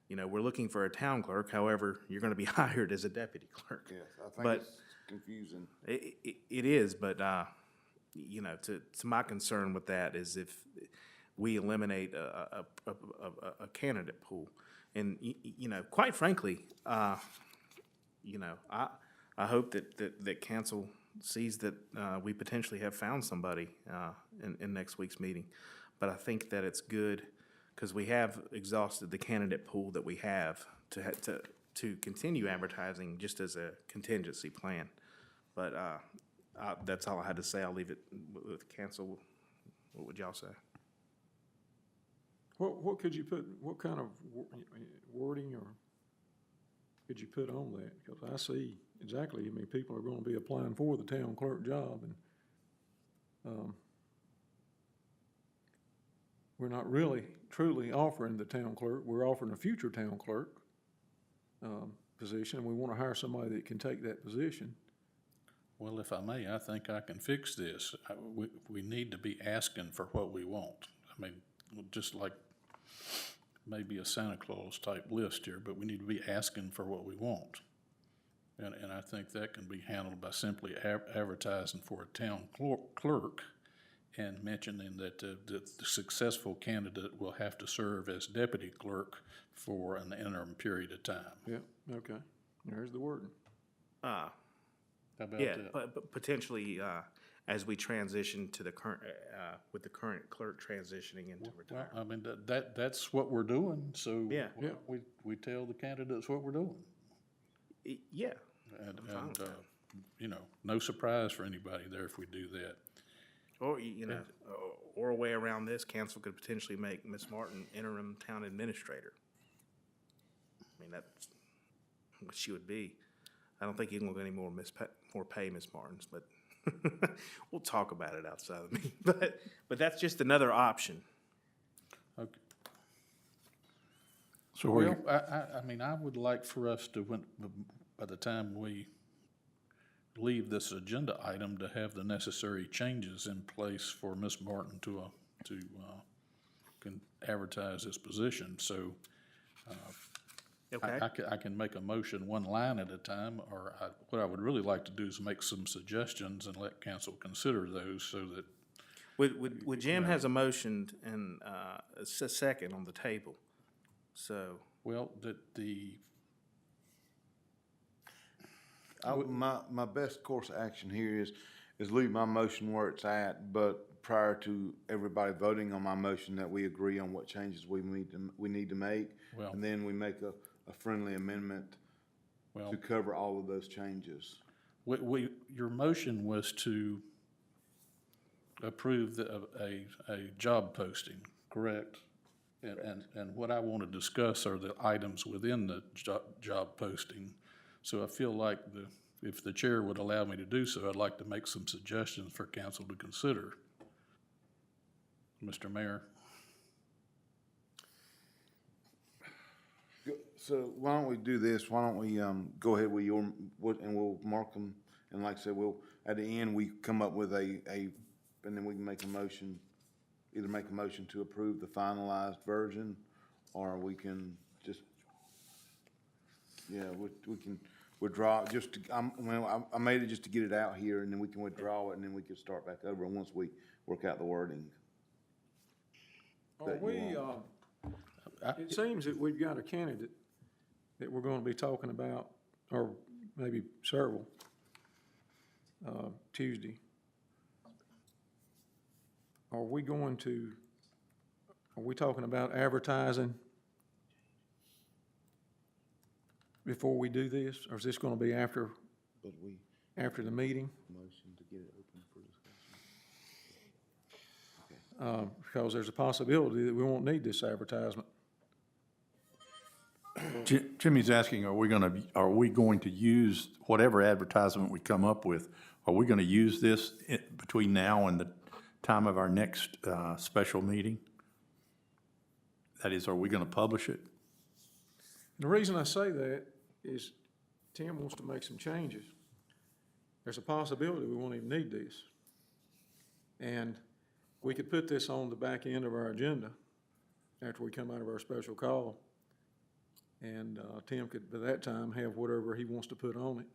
we're looking for a town clerk, however, you're gonna be hired as a deputy clerk. Yes, I think But- it's confusing. It is, but, to my concern with that is if we eliminate a candidate pool. And, quite frankly, I hope that council sees that we potentially have found somebody in next week's meeting. But I think that it's good, because we have exhausted the candidate pool that we have to continue advertising just as a contingency plan. But that's all I had to say. I'll leave it with council. What would y'all say? What could you put, what kind of wording or could you put on that? Because I see exactly, people are gonna be applying for the town clerk job, and, we're not really truly offering the town clerk, we're offering a future town clerk, position, and we wanna hire somebody that can take that position. Well, if I may, I think I can fix this. We need to be asking for what we want. I mean, just like maybe a Santa Claus type list here, but we need to be asking for what we want. And I think that can be handled by simply advertising for a town clerk and mentioning that the successful candidate will have to serve as deputy clerk for an interim period of time. Yeah, okay, there's the wording. How about Yeah, that? but potentially as we transition to the current, with the current clerk transitioning into Well, retirement. I mean, that's what we're doing, so. Yeah. Yeah. We tell the candidates what we're doing. Yeah, And, I'm fine with that. you know, no surprise for anybody there if we do that. Or, you know, or a way around this, council could potentially make Ms. Martin interim town administrator. I mean, that's what she would be. I don't think you can look any more pay Ms. Martin's, but we'll talk about it outside of me. But that's just another option. Okay. So Well, I mean, I would like for us to, by the time we leave this agenda item, to have the necessary changes in place for Ms. Martin to can advertise this position. So Okay? I can make a motion one line at a time, or what I would really like to do is make some suggestions and let council consider those so that, Would Jim has a motion and a second on the table, so. well, that My best course of action here is leave my motion where it's at, but prior to everybody voting on my motion, that we agree on what changes we need to make. Well- And then we make a friendly amendment well, to cover all of those changes. your motion was to approve a job posting, correct? And what I want to discuss are the items within the job posting. So I feel like if the chair would allow me to do so, I'd like to make some suggestions for council to consider. Mr. Mayor? So why don't we do this? Why don't we, go ahead with and we'll mark them. And like I said, at the end, we come up with and then we can make a motion, either make a motion to approve the finalized version, or we can just, we can withdraw, I made it just to get it out here, and then we can withdraw it, and then we can start back over once we work out the wording. Are we, it seems that we've got a candidate that we're gonna be talking about, or maybe several, Tuesday. Are we talking about advertising before we do this, or is this gonna be after But the meeting? motion to get it open for discussion. Because there's a possibility that we won't need this advertisement. Jimmy's asking, are we going to use whatever advertisement we come up with? Are we going to use this between now and the time of our next special meeting? That is, are we going to publish it? The reason I say that is Tim wants to make some changes. There's a possibility we won't even need this. And we could put this on the back end of our agenda after we come out of our special call. And Tim could, by that time, have whatever he wants to put on it,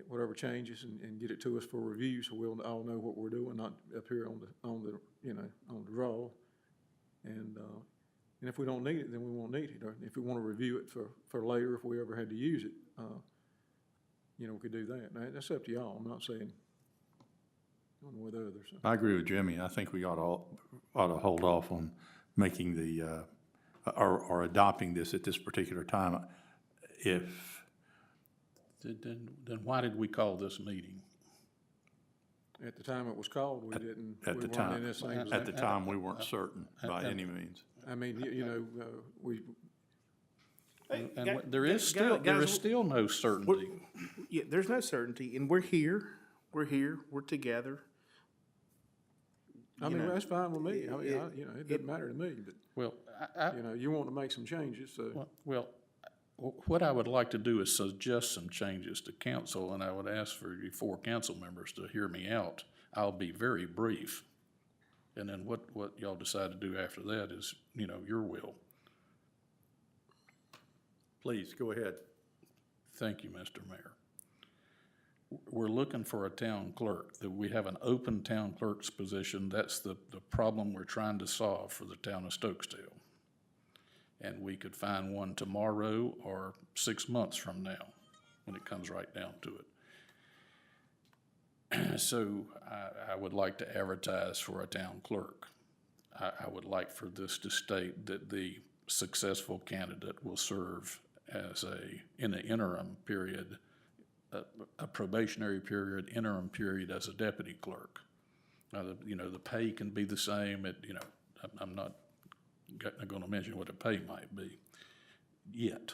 whatever changes, and get it to us for review, so we'll all know what we're doing, not up here on the draw. And if we don't need it, then we won't need it. Or if we want to review it for later, if we ever had to use it, we could do that. Now, that's up to y'all. I'm not saying one with others. I agree with Jimmy. I think we ought to hold off on making or adopting this at this particular time. Then why did we call this meeting? At the time it was called, we didn't. At we the weren't time, in this same at the position. time, we weren't certain by any means. I mean, we, And there is still no certainty. Yeah, there's no certainty, and we're here, we're together. I You mean, know, that's fine with me. I mean, it doesn't matter to me, but, Well, you want to make some changes, so. what I would like to do is suggest some changes to council, and I would ask for you 4 council members to hear me out. I'll be very brief. And then what y'all decide to do after that is, your will. Please, go ahead. Thank you, Mr. Mayor. We're looking for a town clerk. That we have an open town clerk's position. That's the problem we're trying to solve for the town of Stokesdale. And we could find one tomorrow or 6 months from now, when it comes right down to it. So I would like to advertise for a town clerk. I would like for this to state that the successful candidate will serve as in the interim period, a probationary period, interim period as a deputy clerk. The pay can be the same. I'm not going to mention what the pay might be yet.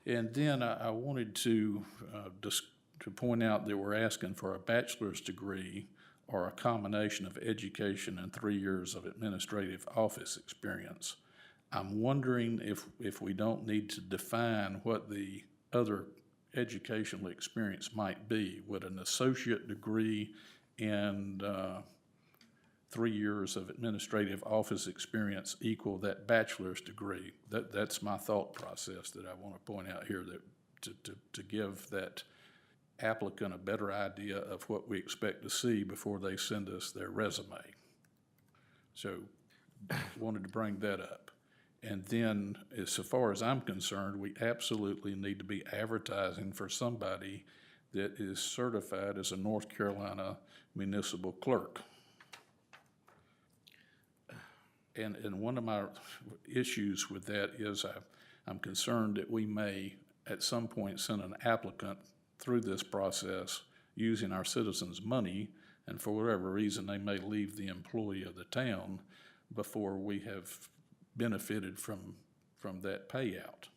And then I wanted to point out that we're asking for a bachelor's degree or a combination of education and 3 years of administrative office experience. I'm wondering if we don't need to define what the other educational experience might be. Would an associate degree and 3 years of administrative office experience equal that bachelor's degree? That's my thought process that I want to point out here, that to give that applicant a better idea of what we expect to see before they send us their resume. So wanted to bring that up. And then, as far as I'm concerned, we absolutely need to be advertising for somebody that is certified as a North Carolina municipal clerk. And one of my issues with that is I'm concerned that we may at some point send an applicant through this process using our citizens' money, and for whatever reason they may leave the employee of the town before we have benefited from that payout.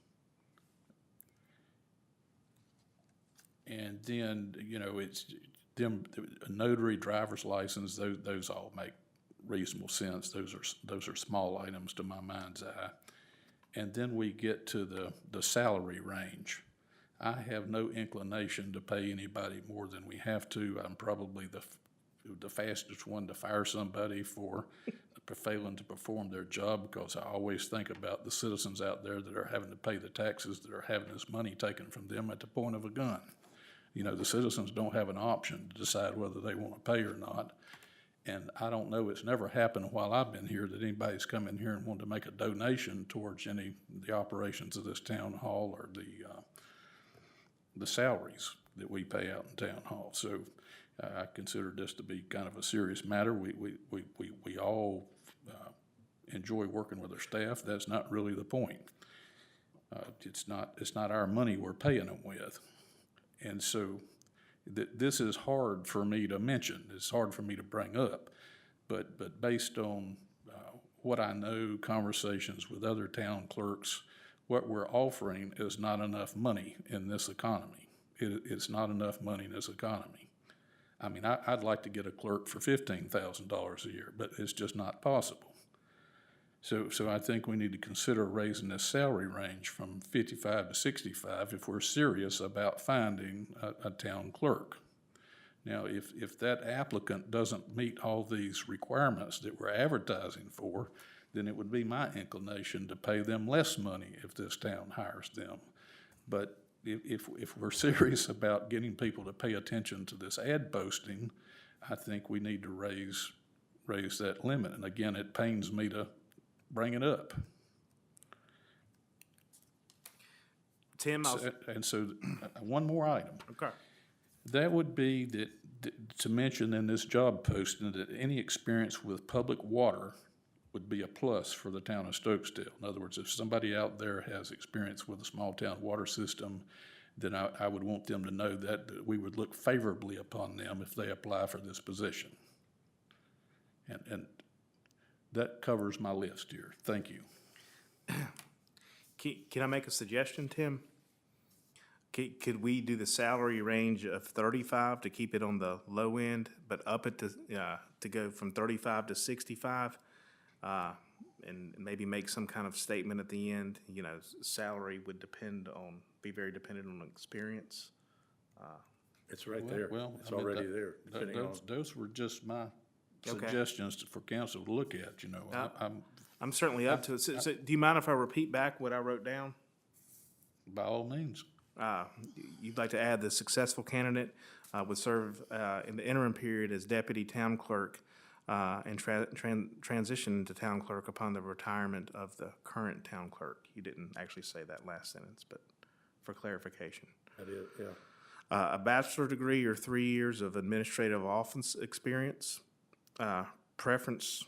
And then, it's them, a notary, driver's license, those all make reasonable sense. Those are small items to my mind's eye. And then we get to the salary range. I have no inclination to pay anybody more than we have to. I'm probably the fastest one to fire somebody for failing to perform their job, because I always think about the citizens out there that are having to pay the taxes, that are having this money taken from them at the point of a gun. The citizens don't have an option to decide whether they want to pay or not. And I don't know, it's never happened while I've been here that anybody's come in here and wanted to make a donation towards the operations of this town hall or the salaries that we pay out in town hall. So I consider this to be kind of a serious matter. We all enjoy working with our staff. That's not really the point. It's not our money we're paying them with. And so this is hard for me to mention. It's hard for me to bring up. But based on what I know, conversations with other town clerks, what we're offering is not enough money in this economy. It's not enough money in this economy. I mean, I'd like to get a clerk for $15,000 a year, but it's just not possible. So I think we need to consider raising this salary range from 55 to 65 if we're serious about finding a town clerk. Now, if that applicant doesn't meet all these requirements that we're advertising for, then it would be my inclination to pay them less money if this town hires them. But if we're serious about getting people to pay attention to this ad posting, I think we need to raise that limit. And again, it pains me to bring it up. Tim, One more item. okay. That would be to mention in this job posting that any experience with public water would be a plus for the town of Stokesdale. In other words, if somebody out there has experience with a small town water system, then I would want them to know that we would look favorably upon them if they apply for this position. And that covers my list here. Thank you. Can I make a suggestion, Tim? Could we do the salary range of 35 to keep it on the low end, but up it to go from 35 to 65? And maybe make some kind of statement at the end, salary would be very dependent on experience. It's right there. Well, It's already there. Those were just my Okay. suggestions for council to look at, I'm certainly up to it. So do you mind if I repeat back what I wrote down? By all means. You'd like to add the successful candidate would serve in the interim period as deputy town clerk and transition to town clerk upon the retirement of the current town clerk. You didn't actually say that last sentence, but for clarification. That is, yeah. A bachelor degree or 3 years of administrative office experience. Preference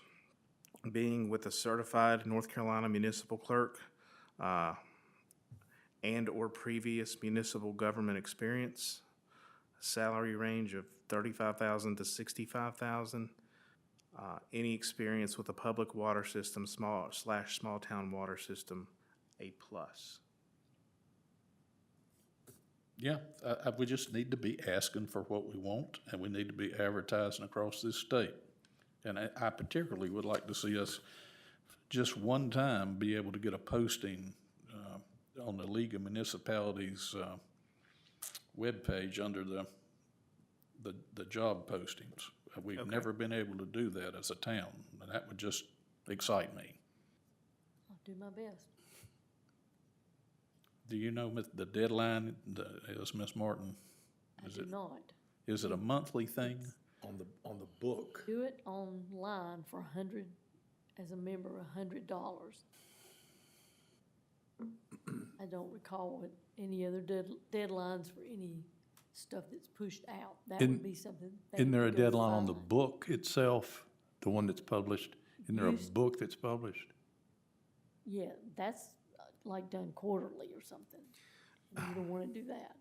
being with a certified North Carolina municipal clerk and/or previous municipal government experience. Salary range of $35,000 to $65,000. Any experience with a public water system, small town water system, A+. Yeah, we just need to be asking for what we want, and we need to be advertising across this state. And I particularly would like to see us just one time be able to get a posting on the League of Municipalities webpage under the job postings. We've never been able to do that as a town, and that would just excite me. I'll do my best. Do you know the deadline is, Ms. Martin? I do not. Is it a monthly thing? On the book. Do it online for as a member, $100. I don't recall what any other deadlines for any stuff that's pushed out. That would be something. they Isn't there a would go deadline on the find. book itself, the one that's published? Isn't there a Used- book that's published? Yeah, that's like done quarterly or something. You don't want to do that.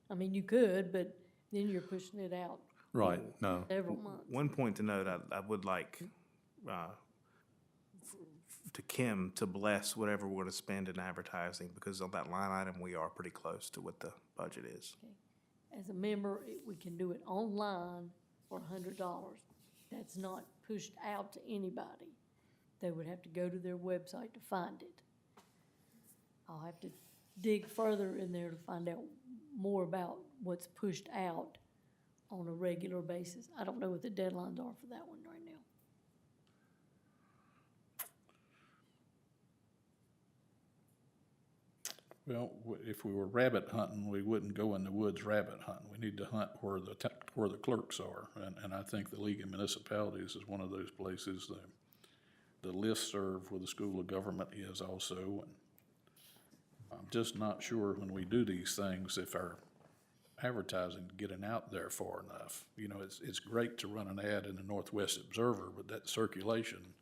I mean, you could, but then you're pushing it out Right, no. several months. One point to note, I would like to Kim to bless whatever we're gonna spend in advertising, because on that line item, we are pretty close to what the budget is. As a member, we can do it online for $100. That's not pushed out to anybody. They would have to go to their website to find it. I'll have to dig further in there to find out more about what's pushed out on a regular basis. I don't know what the deadlines are for that one right now. Well, if we were rabbit hunting, we wouldn't go in the woods rabbit hunting. We need to hunt where the clerks are. And I think the League of Municipalities is one of those places. The listserv where the School of Government is also. And I'm just not sure when we do these things if our advertising getting out there far enough. You know, it's great to run an ad in the Northwest Observer, but that circulation,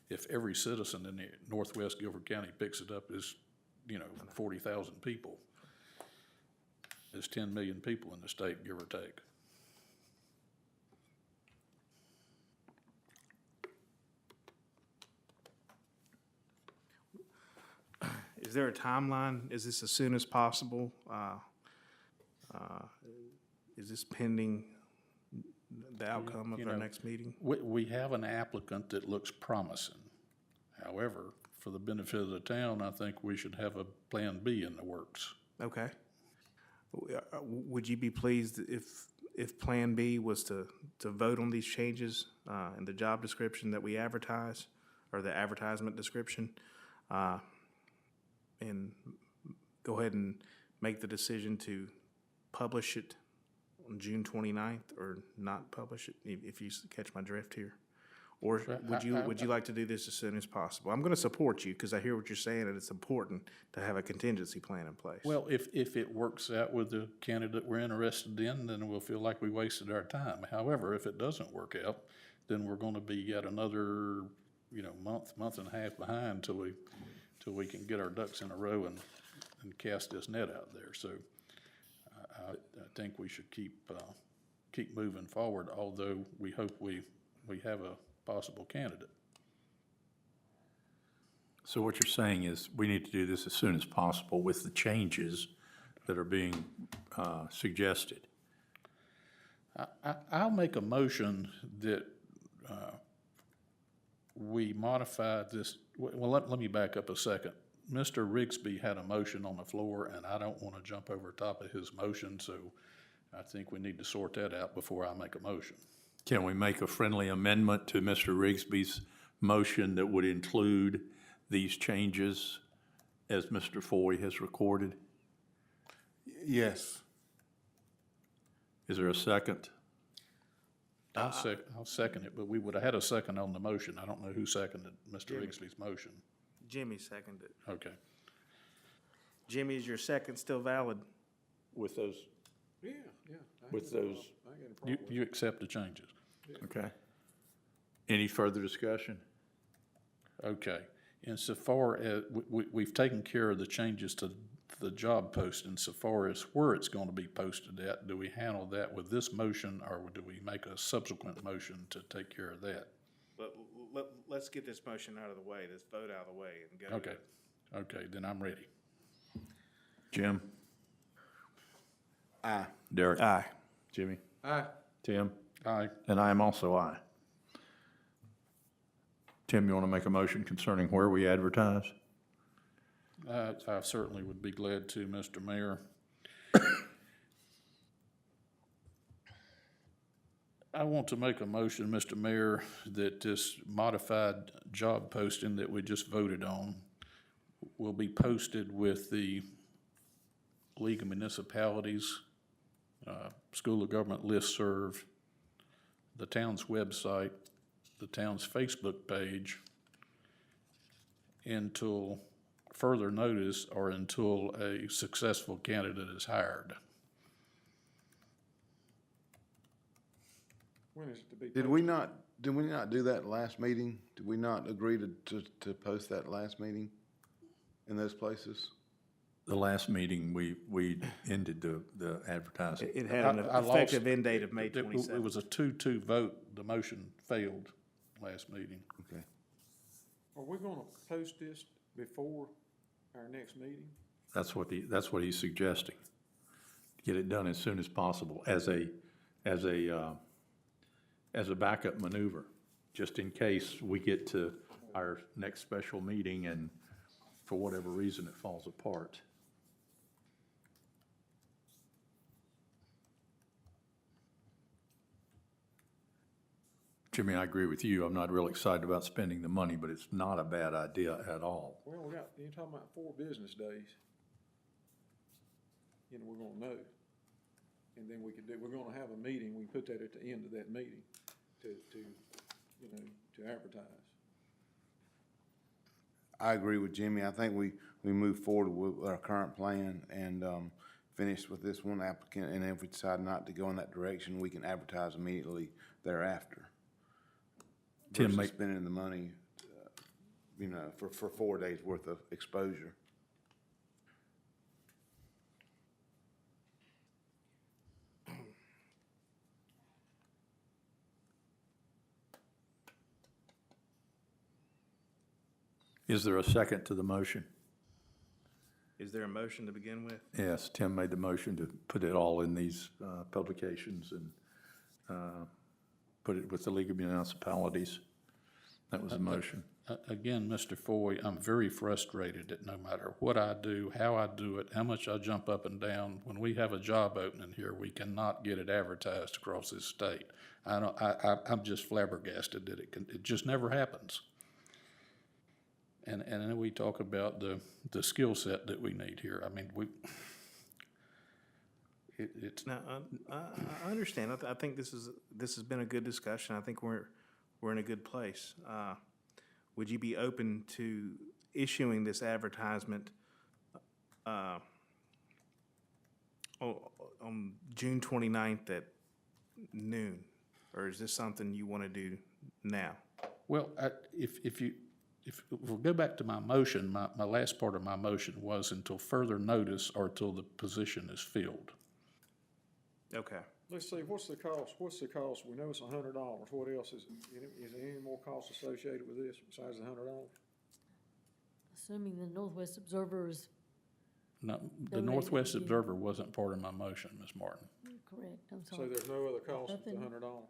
if every citizen in the Northwest Guilford County picks it up, is 40,000 people. There's 10 million people in the state, give or take. Is there a timeline? Is this as soon as possible? Is this pending the outcome of our next meeting? We have an applicant that looks promising. However, for the benefit of the town, I think we should have a Plan B in the works. Okay. Would you be pleased if Plan B was to vote on these changes in the job description that we advertise, or the advertisement description, and go ahead and make the decision to publish it on June 29th, or not publish it, if you catch my drift here? Or would you like to do this as soon as possible? I'm gonna support you, because I hear what you're saying, and it's important to have a contingency plan in place. Well, if it works out with the candidate we're interested in, then we'll feel like we wasted our time. However, if it doesn't work out, then we're gonna be yet another, month and a half behind till we can get our ducks in a row and cast this net out there. So I think we should keep moving forward, although we hope we have a possible candidate. So what you're saying is we need to do this as soon as possible with the changes that are being suggested. I'll make a motion that we modify this. Well, let me back up a second. Mr. Rigsby had a motion on the floor, and I don't want to jump over top of his motion, so I think we need to sort that out before I make a motion. Can we make a friendly amendment to Mr. Rigsby's motion that would include these changes as Mr. Foy has recorded? Yes. Is there a second? I'll second it, but we would have had a second on the motion. I don't know who seconded Mr. Rigsby's motion. Jimmy seconded. Okay. Jimmy, is your second still valid? With those Yeah, yeah. With those, I ain't got a You, problem with you accept the changes? okay. Any further discussion? Okay. Insofar as, we've taken care of the changes to the job posting, so far as where it's gonna be posted at, do we handle that with this motion, or do we make a subsequent motion to take care of that? Let's get this motion out of the way, this vote out of the way and go. Okay, okay, then I'm ready. Jim? Aye. Derek? Aye. Jimmy? Aye. Tim? Aye. And I am also aye. Tim, you want to make a motion concerning where we advertise? I certainly would be glad to, Mr. Mayor. I want to make a motion, Mr. Mayor, that this modified job posting that we just voted on will be posted with the League of Municipalities, School of Government listserv, the town's website, the town's Facebook page, until further notice or until a successful candidate is hired. When is it to be? Did we not do that last meeting? Did we not agree to post that last meeting in those places? The last meeting, we ended the advertising. It had an I lost- effective end date of May It 27th. was a 2-2 vote. The motion failed last meeting. Okay. Are we gonna post this before our next meeting? That's what he's suggesting. Get it done as soon as possible as a backup maneuver, just in case we get to our next special meeting and for whatever reason it falls apart. Jimmy, I agree with you. I'm not real excited about spending the money, but it's not a bad idea at all. Well, you're talking about 4 business days. You know, we're gonna know. And then we're gonna have a meeting, we can put that at the end of that meeting to advertise. I agree with Jimmy. I think we move forward with our current plan and finish with this one applicant. And if we decide not to go in that direction, we can advertise immediately thereafter. Tim, Versus spending the money, for 4 days worth of exposure. Is there a second to the motion? Is there a motion to begin with? Yes, Tim made the motion to put it all in these publications and put it with the League of Municipalities. That was the motion. Again, Mr. Foy, I'm very frustrated that no matter what I do, how I do it, how much I jump up and down, when we have a job opening here, we cannot get it advertised across this state. I'm just flabbergasted that it just never happens. And then we talk about the skill set that we need here. I mean, it's. Now, I understand. I think this has been a good discussion. I think we're in a good place. Would you be open to issuing this advertisement on June 29th at noon? Or is this something you want to do now? Well, if we'll go back to my motion, my last part of my motion was until further notice or till the position is filled. Okay. Let's see, what's the cost? We know it's $100. What else is there any more costs associated with this besides the $100? Assuming the Northwest Observer is No, the Donate Northwest it. Observer wasn't part of my motion, Ms. Martin. correct, I'm So sorry. there's no other cost but the Nothing. $100?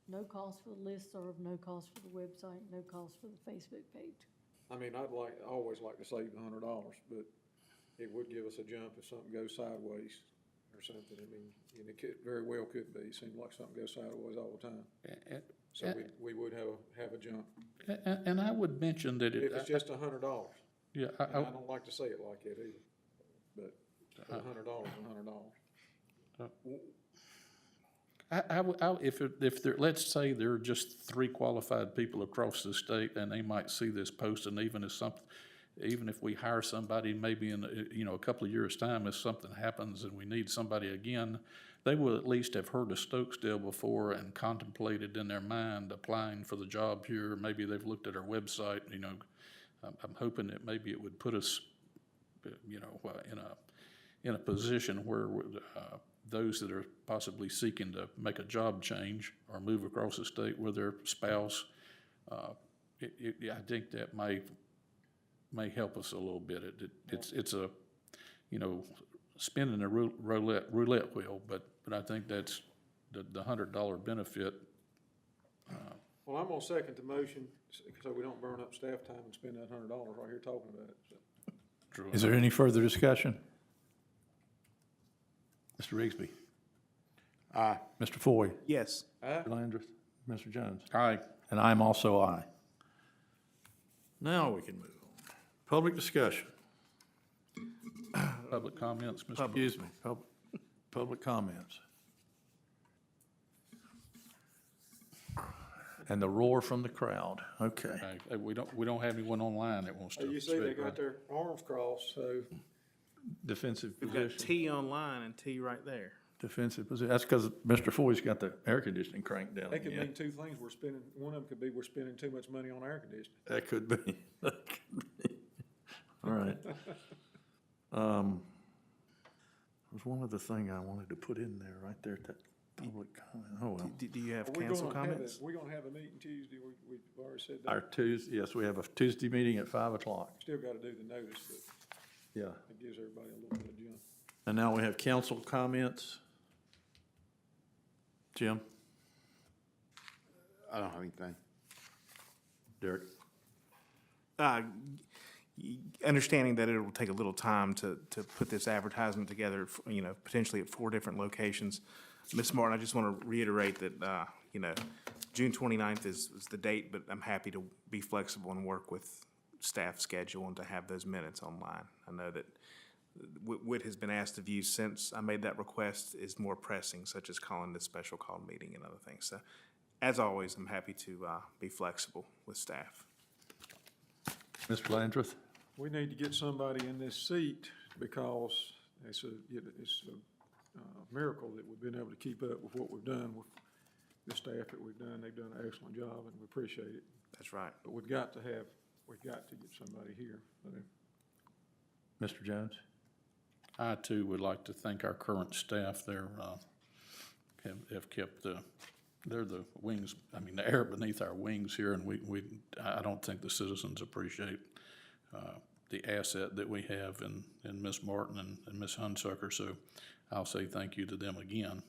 No cost for the listserv, no cost for the website, no cost for the Facebook page. I mean, I always like to save the $100, but it would give us a jump if something goes sideways or something. I mean, and it very well could be. It seems like something goes sideways all the time. So we would have a jump. And I would mention that If it's just $100, yeah, and I don't like to say it like that either, but $100 is $100. if there, let's say there are just 3 qualified people across the state, and they might see this post, and even if we hire somebody, maybe in a couple of years' time, if something happens and we need somebody again, they will at least have heard of Stokesdale before and contemplated in their mind applying for the job here. Maybe they've looked at our website, you know. I'm hoping that maybe it would put us, you know, in a position where those that are possibly seeking to make a job change or move across the state with their spouse, I think that may help us a little bit. It's a, you know, spinning a roulette wheel, but I think that's the $100 benefit. Well, I'm gonna second the motion, so we don't burn up staff time and spend that $100 right here talking about it, so. Is there any further discussion? Mr. Rigsby? Aye. Mr. Foy? Yes. Mr. Landrith? Mr. Jones? Aye. And I am also aye. Now we can move on. Public discussion. Public comments, Mr. Excuse me, public comments. And the roar from the crowd, okay. Hey, we don't have anyone online that wants to You see, they speak. got their arms crossed, so Defensive We've got position, T online and T right there. defensive position. That's because Mr. Foy's got the air conditioning cranked down that could again. mean two things. One of them could be we're spending too much money on air conditioning. That could be. That could be. All right. There's one other thing I wanted to put in there, right there at that public comment. Oh, well. Do you have We're council gonna have comments? we're gonna have a meeting Tuesday. We've already said Our that. Tuesday, yes, we have a Tuesday meeting at 5 o'clock. Still gotta do the notice, but Yeah. it gives everybody a little bit of jump. And now we have council comments. Jim? I don't have anything. Derek? Understanding that it will take a little time to put this advertisement together, you know, potentially at 4 different locations. Ms. Martin, I just want to reiterate that, you know, June 29th is the date, but I'm happy to be flexible and work with staff schedule and to have those minutes online. I know that what has been asked of you since I made that request is more pressing, such as calling this special call meeting and other things. So, as always, I'm happy to be flexible with staff. Mr. Landrith? We need to get somebody in this seat because it's a miracle that we've been able to keep up with what we've done with the staff that we've done. They've done an excellent job and we appreciate it. That's right. But we've got to get somebody here. Mr. Jones? I too would like to thank our current staff. They're, have kept they're the wings, I mean, the air beneath our wings here, and I don't think the citizens appreciate, the asset that we have in Ms. Martin and Ms. Hunsucker, so I'll say thank you to them again.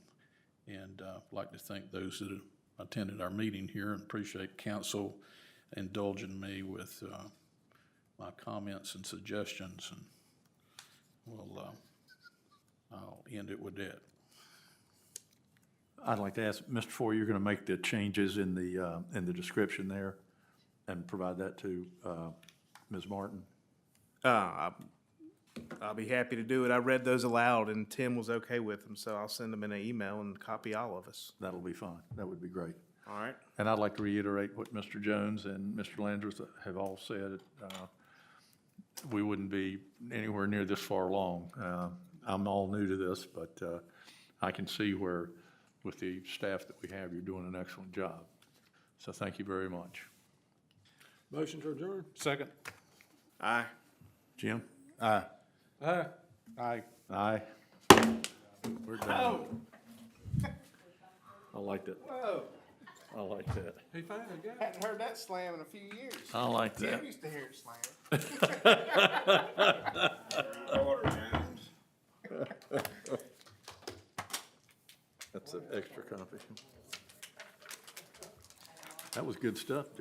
And, like to thank those that have attended our meeting here and appreciate council indulging me with, my comments and suggestions, and I'll end it with that. I'd like to ask, Mr. Foy, you're going to make the changes in the description there and provide that to Ms. Martin? I'll be happy to do it. I read those aloud and Tim was okay with them, so I'll send them in an email and copy all of us. That'll be fine. That would be great. All right? And I'd like to reiterate what Mr. Jones and Mr. Landrith have all said. We wouldn't be anywhere near this far along. I'm all new to this, but I can see where, with the staff that we have, you're doing an excellent job. So thank you very much. Motion to adjourn? Second. Aye. Jim? Aye. Aye. Aye. Aye. We're done. I like that. Whoa, I like that. He finally got it. hadn't heard that slam in a few years. I like that. Tim used to hear it slam. Order, James. That's an extra copy. That was good stuff, Derek.